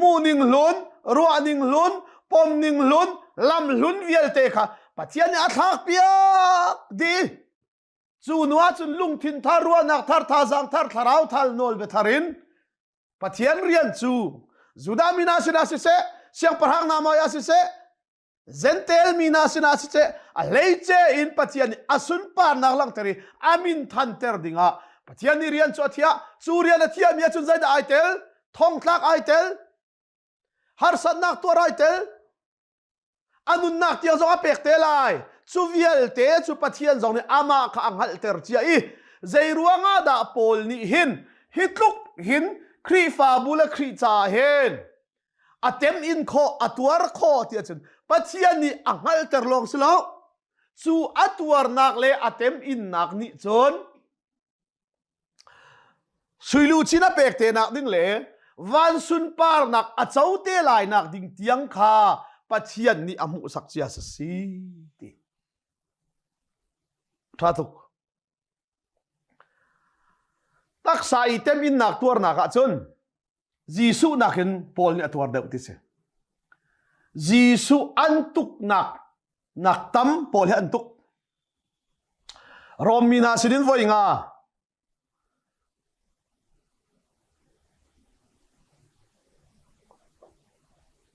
มูนิงลุนรัวนิงลุนปมนิงลุนลำลุนเวียลเตค่ะปัจจัยนี้อัฐากเปียกดีจูนัวจุนลุงทินทารัวนักทาร์ท่าจังทาร์ทาราวทัลโนลเบทารินปัจจัยเรียนจูดามินาสินาสิเซเสียงประหังนามายาสิเซเซนเทลมินาสินาสิเซอเลเจอินปัจจัยนี้อสุนปานักลังเตรีอามินทันเตอร์ดิงะปัจจัยนี้เรียนจูที่จูเรียนที่มีจุนใจได้ไอเทลทองคลักไอเทลฮาร์สันนักตัวไรเตลอันนู้นนักที่จะเป็กเตลายจูเวียลเตจูปัจจัยจงนี้อามาข้างหัลเตอร์ที่ใจรัวงาดาโพลนี่หินฮิตลุกหินครีฟาบุลครีจ่าหินอัตเต็มอินโคอัตวาร์โคที่จะปัจจัยนี้อังหัลเตอร์ลงสโลจูอัตวาร์นักเลอัตเต็มอินนักนี่จนสุยลูชินาเป็กเตนักดิ้งเลวันสุนปาร์นักอาเจ้าเตลายนักดิ่งเตียงคาปัจจัยนี้อามุสักเจียสสีติท้าทุกตักสายเต็มอินนักตัวนักจนจีสุนักเห็นพอลเนี่ยตัวเดียวที่เสจีสุอันตุกนักตั้มพอลอันตุกรอมมีนาสิดินไว้งา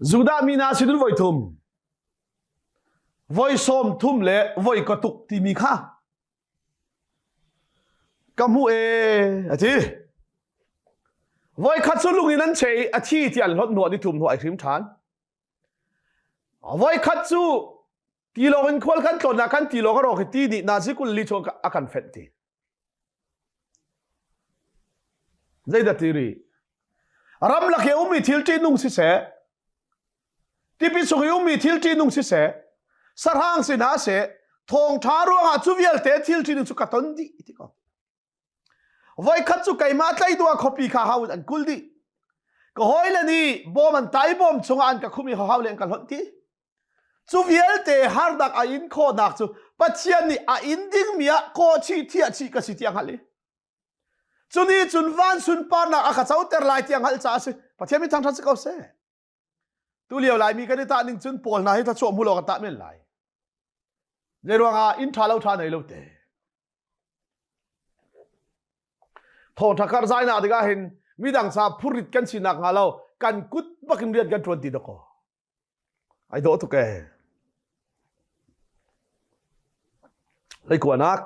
จูดามีนาสิดุนไว้ทุ่มไว้ส้มทุ่มเละไว้กระตุกที่มีค่ากำหูอาทิไว้คัดสุลุงนั้นเชยอาทิที่อันลดหนวดที่ทุ่มหัวไอครีมชานไว้คัดสุตีโลกันควอลกันตนนักกันตีโลก็รอคิดตีนี่นาซิกุลลิชงอากันเฟตตีใจดัตตีรีรำลักเอวมีทิลตีนุ่งสิเสที่พิสุกิอุมีทิลตีนุ่งสิเสสรางสินาเสทองทารัวหาจูเวียลเตทิลตีนุ่งสุกัตันดีที่ก็ไว้ขัดสุกัยมาไล่ตัวขบีข้าหาวอันกุลดีก็หอยเลยนี่บอมันตายบอมชงอันกับคุมีข้าหาวเล่นกันหดที่จูเวียลเตฮาร์ดักอินโคนักจูปัจจัยนี้อินดิ้งมีอะโคชีที่อะชีก็สิที่ยังหันเลยจูนี่จุนวันสุนปานักอาคาเจ้าเตอร์ไลที่ยังหันจ้าสิปัจจัยมีทางทัศน์เขาเสตัวเลี้ยวไหลมีกันที่ตาหนึ่งจุนปอลนะให้ถ้าช่วงมุลกันตาไม่ไหลในระหว่างอินทาเลาทานในโลกเตะทองทักการใจน่าดีก็เห็นมีดังซาพูริดกันสินักงาเรากันกุดบักเรียนกันทวนตีดก็ไอ้โดตุกเกเลยกว่านัก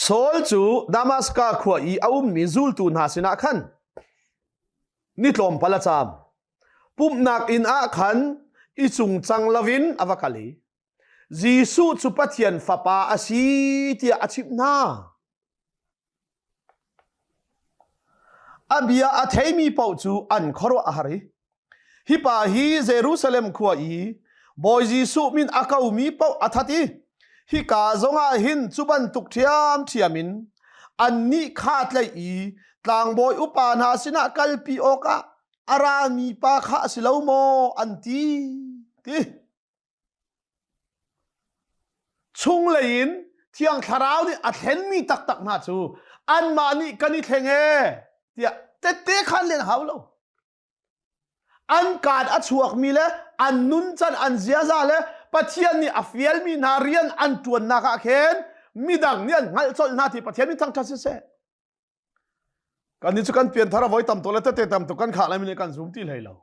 โซลจูดามัสกาขวอีอามิซูลตูนหาสินักขันนิตลมพละจามปุ่มนักอินอาขันอิจุงจังลวินอวกาลีจีสุจุปัทยันฟาปาอาชีที่อาชิบนาอับยาอัตเฮมีปาวจูอันคอรวอาหารีฮิปาฮีเยรูซาเล็มขวอีบอยจีสุมินอากาอุมีปาวอัฐติฮิกาจงอาหินจุบันตุกเทียมเทียมินอันนี้ขาดเลยอีต่างบอยอุปานาสินะกัลปีโอกะอารามีปาขะสิลาวโมอันตีที่ชุงเลยอินที่ยังทาราวนี่อัดเห็นมีตักมาจูอันมานี่กันนี่เทงเอที่เตะขันเล่นหาวโลอันการอัดชวกมีเลยอันนุนจันอันเสียซาเลยปัจจัยนี่อัฟเยลมีนาเรียนอันตัวนักเข็นมีดังเนี่ยงั้นส่วนนาทีปัจจัยมีทั้งทัศน์เสกันนี้จุกันเปลี่ยนทาราไว้ตามตัวแล้วเตะตามตัวกันขาดอะไรมีในการสูงที่เลยเรา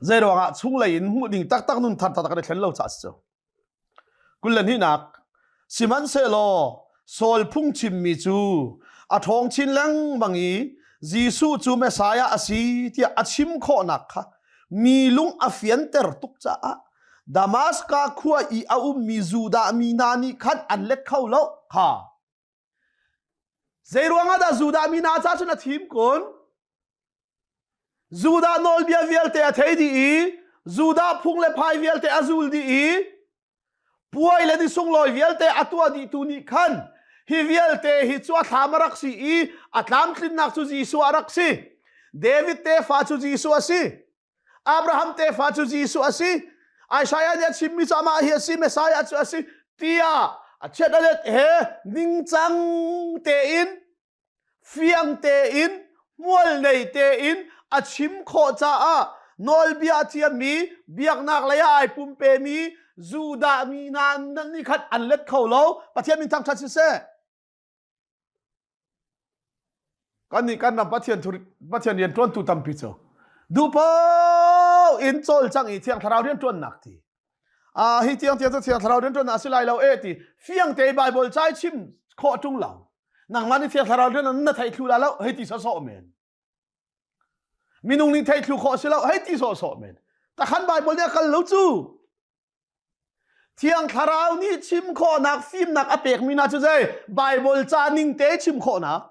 เจอว่าช่วงเลยอินมุดิ่งตักนุ่นทัดกันเลยเข็นเราจัดเจ้ากุลนี่นักสิมันเซโลโซลพุ่งชิมมีจูอาทองชินลังบางอีจีสูจูเมสายาอาศีที่อาชิมโคนักค่ะมีลุงอาเฟียนเตอร์ตุกจ้าดามัสกาขัวอีอาอุมีจูดามีนานีขันอันเล็กเข้าแล้วค่ะเจรวงอาดาจูดามีนาจ้าชนะทีมคนจูดานอลเบียเวลเตอเทดีจูดาพุ่งเลพายเวลเตอซูลดีป่วยเลดิส่งลอยเวลเตอตัวดีตูนิขันฮิเวลเตฮิชัวทามรักซีอัตลามคลินนักจูจีสัวรักซีเดวิดเตฟาจูจีสัวซีอับราฮัมเตฟาจูจีสัวซี Isaiah ni chim mi sama hi si Messiah chu asi tia a chet alet he ning chang te in fiang te in mual nei te in a chim kho cha a nol bia thiam mi biak nak la ya ai pum pe mi zuda mi nan ni khat an let kho lo pathian min thang that si se kan ni kan na pathian yen ton tu tam pi cho du po in chol chang i thiang tharau rian ton nak ti hi thiang tharau rian ton asilai lo e ti fiang te bible chai chim kho tung lao nang mani thiang tharau rian na thai thlu la lo hei ti so men minung ni thai thlu kho si lo hei ti so men ta khan bible ne kal lo chu thiang tharau ni chim kho nak fim nak apek mi na chu jai bible cha ning te chim kho nak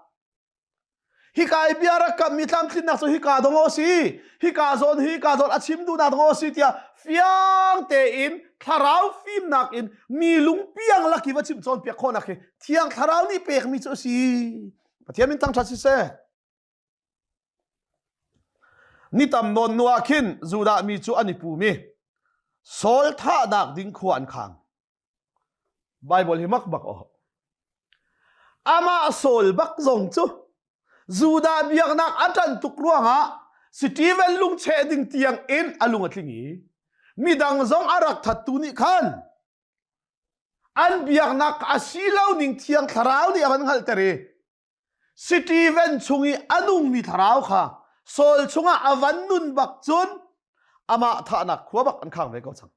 hi kai biara kam mi tlam thin nak so hi ka dong o si hi ka zon achim du na dong o si tia fiang te in tharau fim nak in mi lung piang laki wa chim chon pek khona khe thiang tharau ni pek mi chu si pathian min tang that si se ni tam non nuwa khin zuda mi chu ani pu mi sol tha dak ding khuan khang bible hi mak bak o ama sol bak zong chu zuda biak nak atan tuk ruanga Steven lung che ding tiang in alung atlingi midang zong arak thatu ni khan an biak nak asilau ning tiang tharau ni aman hal tare Steven chungi anung mi tharau kha sol chunga avan nun bak chun ama tha nak khwa bak an khang ve ko chang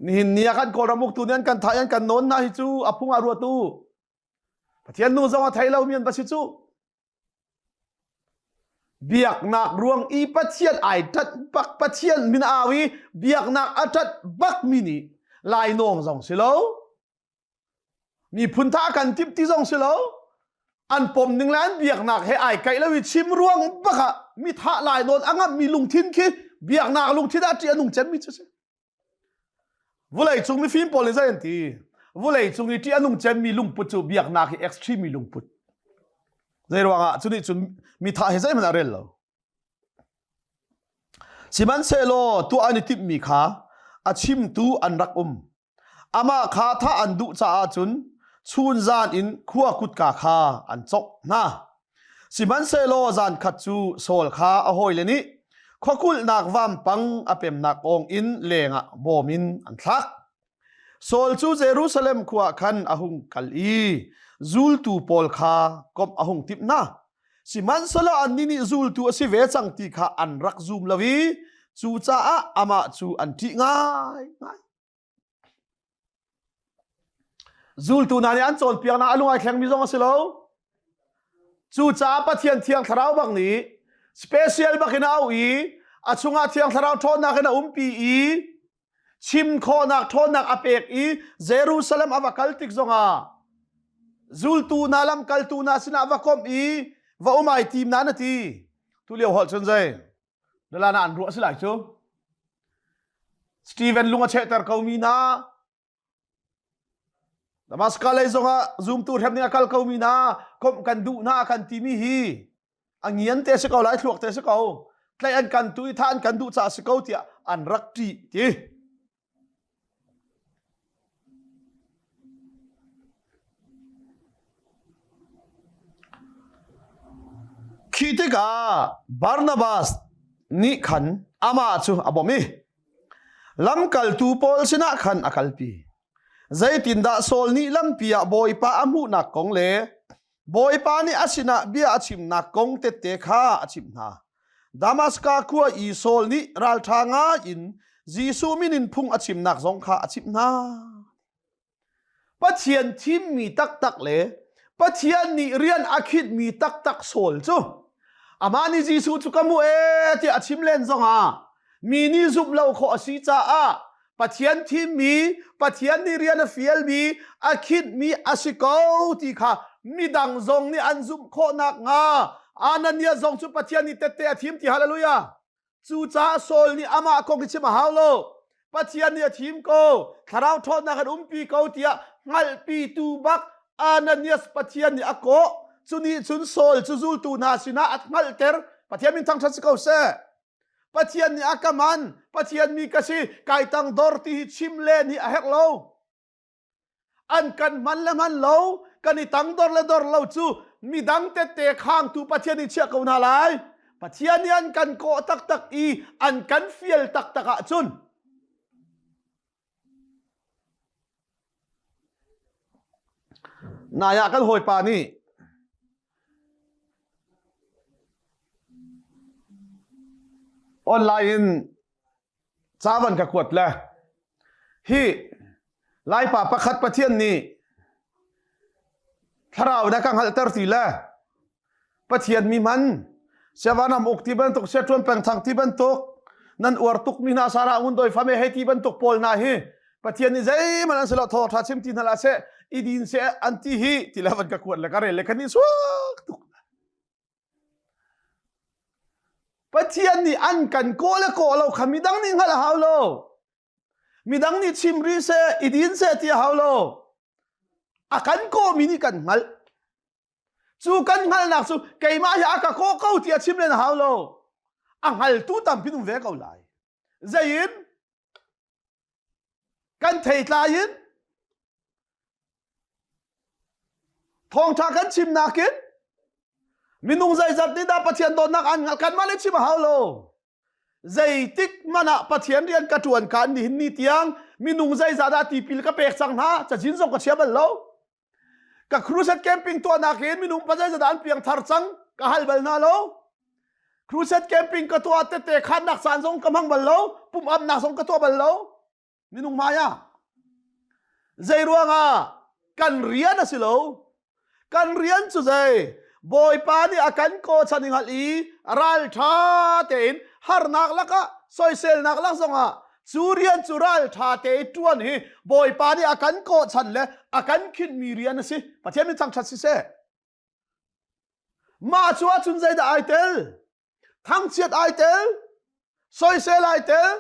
ni nia kan ko ramuk tu nian kan thayan kan non na hi chu apung aru tu pathian nu zonga thailo mian basi chu biak nak ruang i pathian ai tat bak pathian min awi biak nak atat bak mini lai nong zong silo mi phun tha kan tip ti zong silo an pom ning lan biak nak he ai kai lawi chim ruang baka mi tha lai non anga mi lung thin khi biak nak lung thin ati anung chen mi chu se vulai chung mi film pol za enti vulai chung ti anung chen mi lung put chu biak nak hi extreme mi lung put zai rawanga chuni chun mi tha he zai man arel lo siman selo tu ani tip mi kha achim tu an rak ama kha tha an du cha a chun chun zan in khuwa kut ka kha an chok na siman selo zan khat chu sol kha a hoi le ni khokul nak wam pang apem nak ong in lenga bomin an thak sol chu Jerusalem khuwa khan ahung kal i zul tu pol kha kom ahung tip na siman solo an ni zul tu si ve chang ti kha an rak zoom lawi chu cha a ama chu an ti ngai zul tu na ni an chon piang na alungai thleng mi zong asilo chu cha pathian thiang tharau bang ni special bakina au i achunga thiang tharau thon na kana umpi i chim kho nak thon nak apek i Jerusalem avakal tik zonga zul tu na lam kal tu na sina avakom i va umai tim na na ti tu liao hol chon zai dala na an ru asilai chu Steven lunga che tar kaumi na Damaska lai zonga zoom tu hem ni akal kaumi na kom kan du na kan timi hi angian te se kau lai thuak te se kau tlai an kan tu than kan du cha se kau tia an rak ti ti Kitega Barnabas ni khan ama chu abomi lam kal tu pol sina khan akalpi zaitin da sol ni lam pia boy pa amu na kong le boy pa ni asina bia achim na kong te te kha achim na Damaska khuwa i sol ni ral thanga in Jisu minin phung achim nak zong kha achim na pathian thim mi tak tak le pathian ni rian akhit mi tak tak sol chu amani Jisu chu kamu ti achim len zonga mi ni zup lo kho asi cha a pathian thim mi pathian ni rian fiel mi akhit mi asiko ti kha mi dang zong ni an zup kho nak nga anania zong chu pathian ni tete thim ti hallelujah chu cha sol ni ama ko ki chima haulo pathian ni thim ko tharau thon na kan umpi ko tia ngal pi tu bak ananias pathian ni ako chuni chun sol chu zul tu na sina at ngal ter pathian min thang thas ko se pathian ni akaman pathian mi kasi kai tang dor ti chim le ni a hek lo an kan man le man lo kan ni tang dor le dor lo chu mi dang te te khang tu pathian ni chia ko na lai pathian ni an kan ko tak tak i an kan fiel tak tak a chun naya kan hoi pa ni online chawan ka kwat la hi lai pa pakhat pathian ni tharau da kang hal tar ti la pathian mi man sewanam ukti ban tok setron pang thang ti ban tok nan uar tuk mi na sara un doi fame he ti ban tok pol na hi pathian ni zai man selo tho tha chim ti na la se idin se anti hi tilawan ka kwat la kare le kani swak tuk pathian ni an kan ko la ko lo khamidang ni ngal haulo midang ni chimri se idin se ti haulo akan ko mini kan ngal chu kan ngal nak chu keima ya ka ko ko ti chimlen haulo angal tu tam pinu ve ko lai zain kan thei tlain thong tha kan chim nakin minung zai zat ni da pathian don nak an ngal kan ma le chim haulo zai tik mana pathian rian ka tuan kan ni hin ni tiang minung zai zada ti pil ka pek chang na cha jin zong ka chiabal lo ka cruiset camping to na ken minung pa zai zada an piang thar chang ka hal bal na lo cruiset camping ka to ate te khan nak san zong ka mang bal lo pum am na zong ka to bal lo minung maya zai ruanga kan rian asilo kan rian chu zai boy pa ni akan ko chaning hal i ral tha ten har nak laka soisel nak lak zonga churian chural tha te tuan hi boy pa ni akan ko chan le akan khin mirian si pathian mi chang that si se ma chua chun zai da aitel thang chiat aitel soisel aitel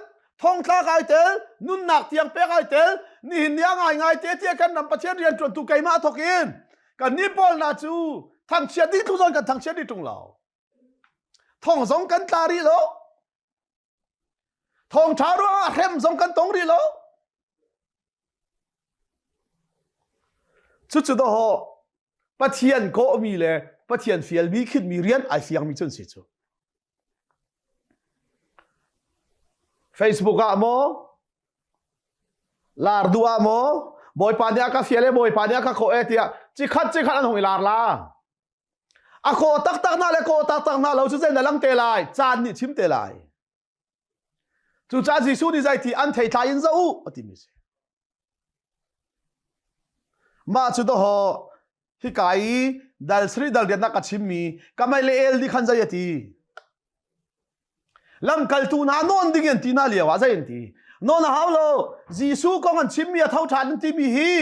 thong thak aitel nun nak tiang pek aitel ni hin ya ngai te te kan nam pathian rian tron tu kai ma thokin kan ni pol na chu thang chiat di thu zon kan thang chiat di tung lao thong zong kan tari lo thong charu hem zong kan tong ri lo chu chu do ho pathian ko mi le pathian fiel mi khit mi rian ai fiang mi chun si chu Facebook a mo lar du a mo boy pa dia ka fiele boy pa dia ka ko etia chi khat an hong lar la a ko tak tak na le ko tak tak na lo chu zen na lang te lai chan ni chim te lai chu cha ji su ni zai ti an thei thai in zo ati mi se ma chu do ho hi kai dal sri dal dia na ka chim mi kamai le el di khan zai ati lam kal tu na non ding en ti na le wa zai en ti non ha lo ji su ko ngan chim mi a thau than ti mi hi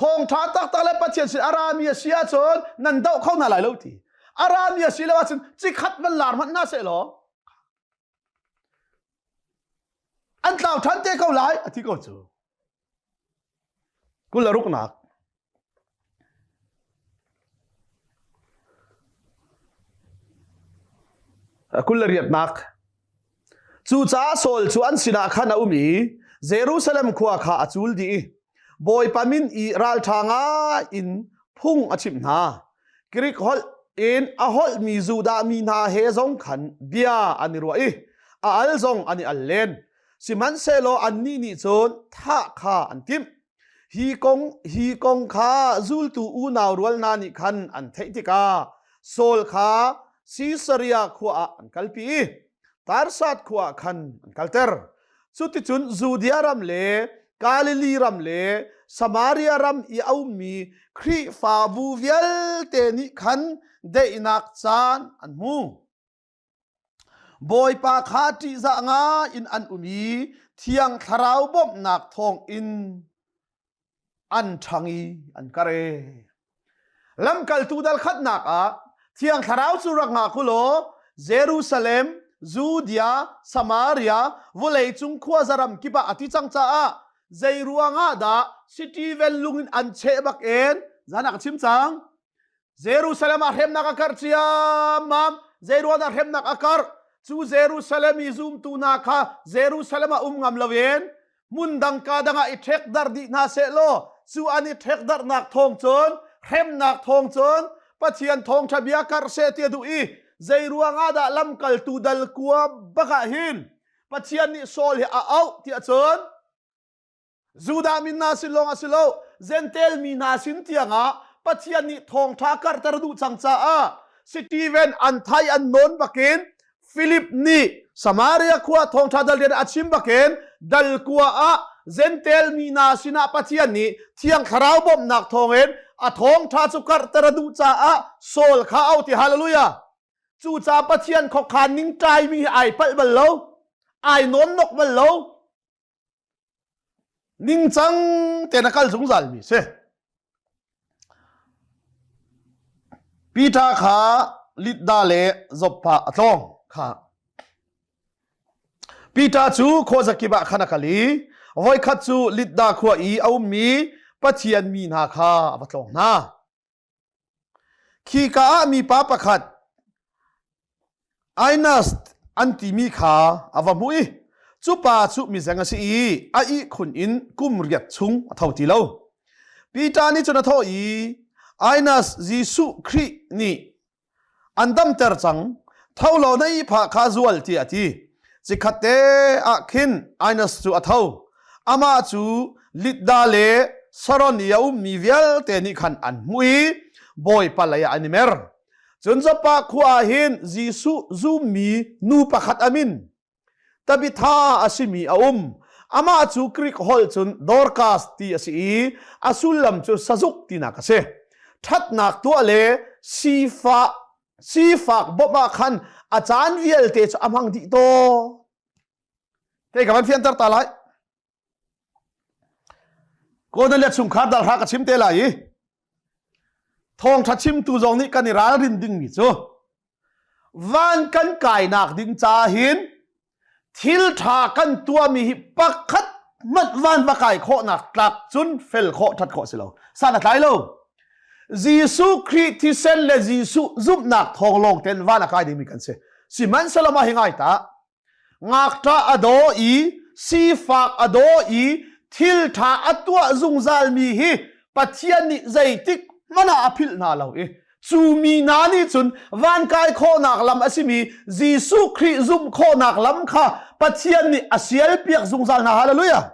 thong tha tak tak le pathian si aramia sia chon nan dau khau na lai lo ti aramia si le wa chun chi khat man lar man na se lo an tlau than te kau lai ati ko chu kul ruk nak kul riat nak chu cha sol chu an sina khana umi Jerusalem khuwa kha achul di boy pamin i ral thanga in phung achim na krik hol in a hol mi zuda mi na he zong khan bia anirwa i a al zong ani allen siman selo anni ni chon tha kha antim hi kong kha zul tu u naw rol na ni khan an theitika sol kha Caesarea khuwa an kalpi tarsat khuwa khan an kalter chuti chun Judea ram le Galilee ram le Samaria ram i aumi khri fa bu vial te ni khan de inak chan an mu boy pa khati za nga in an umi thiang tharau bom nak thong in an thangi an kare lam kal tu dal khat nak a thiang tharau chu rak nga khulo Jerusalem Judea Samaria volei chung khwa zaram kiba ati changcha a Zairuanga da city vel lungin an che bak en zanak chim chang Jerusalem a hem nak akar chia mam Zairuanga hem nak akar chu Jerusalem i zoom tu na kha Jerusalem a ngam lawen mun dang ka danga I thek dar di na se lo chu ani thek dar nak thong chon khem nak thong chon pathian thong thabia kar se ti du I Zairuanga da lam kal tu dal kwa baka hin pathian ni sol hi a au ti a chon Juda min na silong asilo zentel mi na sin tianga pathian ni thong tha kar tar du changcha a Stephen an thai an non bakin Philip ni Samaria khwa thong tha dal den achim bakin dal kwa a zentel mi na sina pathian ni thiang kharau bom nak thongen a thong tha chu kar tar du cha a sol kha au ti hallelujah chu cha pathian kho khan ning trai mi ai pal bal lo ai non nok bal lo ning chang tenakal zungzal mi se Peter kha lidda le zoppa atong kha Peter chu khozakiba khanakali voi khat chu lidda khwa I au mi pathian mi na kha abatlong na khi ka mi pa pakhat Ainas anti mi kha avamui chu pa chu mi zanga si a I khun in kum riat chung athauti lo Peter ni chuna tho I Ainas Jisu Khri ni andam ter chang thaulo nei pha kha zual ti ati chikhate a khin Ainas chu athau ama chu lidda le saron yau mi vial te ni khan an mui boy palaya animer chunjapa khwa hin Jisu zumi nu pakhat amin tabitha asimi ama chu krik hol chun Dorcas ti asi asulam chu sajuk tina kase that nak tu ale sifa boma khan achan vial te chu amang di to te kaman fian tar talai ko na le chung khar dal ha ka chim te lai thong tha chim tu jong ni kan ra rin ding mi chu van kan kai nak ding cha hin thil tha kan tua mi pakhat mat van ba kai kho nak tlak chun fel kho that kho silo sana tlai lo Jisu Christ thi sen le Jisu zup nak thong long ten van kai ding mi kan se siman salama hingai ta ngak ta ado I si fak ado I thil tha atwa zungzal mi hi pathian ni zaitik mana apil na lo chu mi na ni chun van kai kho nak lam asimi Jisu Christ zum kho nak lam kha pathian ni asial piak zungzal na hallelujah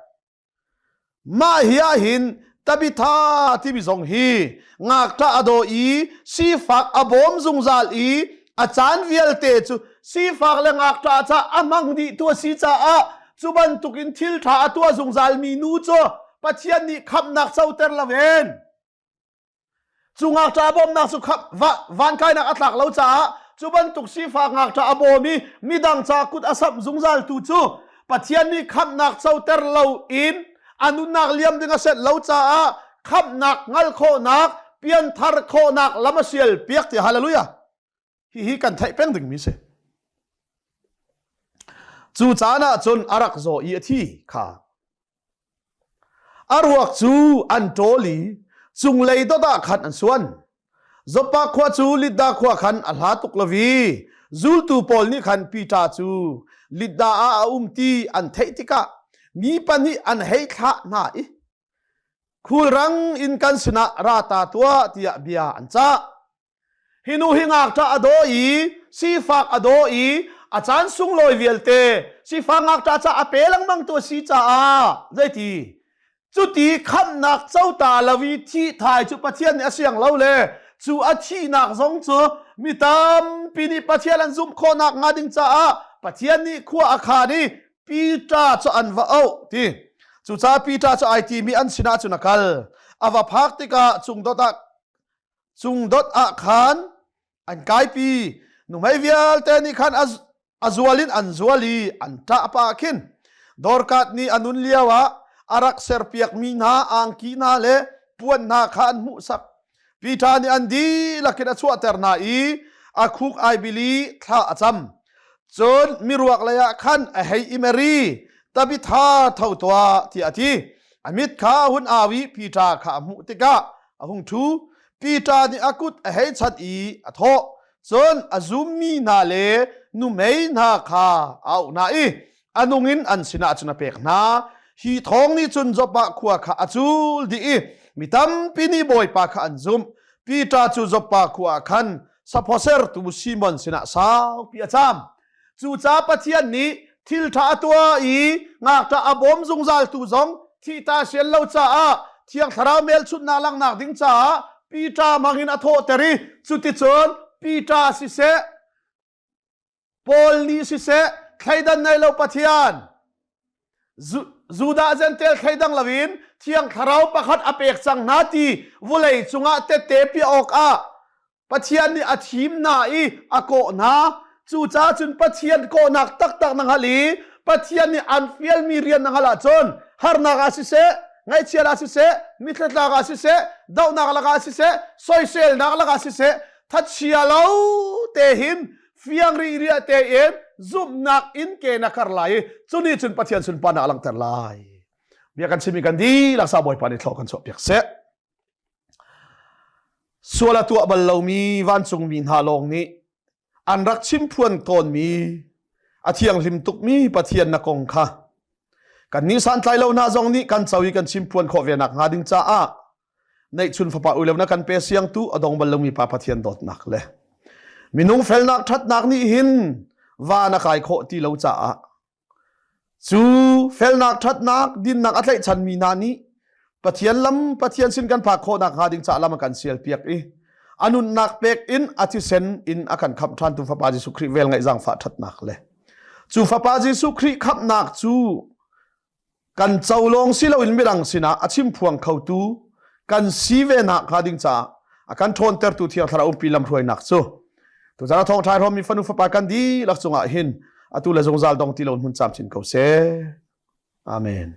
ma hiya hin tabitha ti bi zong hi ngak ta ado I si fak abom zungzal I achan vial te chu si fak le ngak ta cha amang di tu si cha a chuban tukin thil tha atwa zungzal mi nu cho pathian ni khap nak chauter lawen chungak ta bom nak chu khap van kai nak atlak lo cha chuban tuk si fa ngak ta abomi midang cha kut asap zungzal tu chu pathian ni khap nak chauter lo in anu nak liam dinga set lo cha khap nak ngal kho nak pian thar kho nak lamasial piak ti hallelujah hi kan thai peng ding mi se chu chana chun arak zo I thi kha arwak chu antoli chung lei do da khan an suan zopa khwa chu lidda khwa khan alha tuklawi zultu pol ni khan pita chu lidda a umti an theitika mi pani an hei kha na I khul rang in kan sina rata tua tia bia ancha hinu hingak ta ado I si fak ado I achan sung loi vielte si fangak ta cha apelang mang to si cha a zaiti chuti kham nak chauta lawi thi thai chu pathian ni asyang lo le chu a thi nak zong chu mitam pini pathian an zum kho nak nga ding cha a pathian ni khua akha ni pita chu an va au ti chu cha pita chu it mi an sina chu nakal awa phak tika chung dot a khan an kai pi numai vial te ni khan azualin anzuali anta pa kin dorkat ni anun liawa arak serpiak mina angki na le puan na khan mu sak pita ni andi lakina chuater na I akhuk ai bili tha acham chon miruak laya khan a hei imeri tabitha thautua ti ati amit kha hun awi pita kha mu tika ahung thu pita ni akut a hei chat I atho chon azumi na le nu mei na kha au na i anungin an sina chuna pek na hi thong ni chun zopa khuwa kha achul di i mitam pini boy pa kha anzum Peter chu zopa khuwa khan saposer tu Simon sina sao pi acham chu cha pathian ni thil tha tua i ngak ta abom zungzal tu zong thi ta sel lo cha a thiang thara mel chut na lang nak ding cha Peter mangin atho teri chu ti chon Peter si se Paul ni si se khaidan nai lo pathian Juda zentel khaidang lawin thiang tharau pakhat apek chang na ti vulei chunga te pi ok a pathian ni athim na i ako na chu cha chun pathian ko nak tak tak nang hali pathian ni anfiel mi rian nang hala chon har na ga si se ngai chiala si se mitlat la ga si se dau na ga la ga si se soi sel na ga la ga si se that chia lo te hin fiang ri ri te en zum nak in ke na kar lai chuni chun pathian chun pa na lang ter lai bia kan simi kan di la sa boy pa ni thlo kan so piak se suala tu abal lo mi van chung min ha long ni an rak chim phuan ton mi athiang lim tuk mi pathian na kong kha kan ni san tlai lo na zong ni kan chawi kan chim phuan kho ve nak nga ding cha a nei chun fa pa ulew na kan pe siang tu adong bal lo mi pa pathian dot nak le minung fel nak that nak ni hin wa na kai kho ti lo cha a chu fel nak that nak din nak atlai chan mi na ni pathian sin kan pha kho nak ha ding cha lam kan sial piak i anun nak pek in athi sen in akan kham than tu fa pa Jesu Christ vel ngai jang fa that nak le chu fa pa Jesu Christ khap nak chu kan chawlong silo in mirang sina achim phuang khau tu kan si ve na kha ding cha akan thon ter tu thiang thara umpi lam roi nak chu tu jana thong thai rom mi fanu fa pa kan di lak chunga hin atu la zongzal dong ti lon hun cham chin ko se amen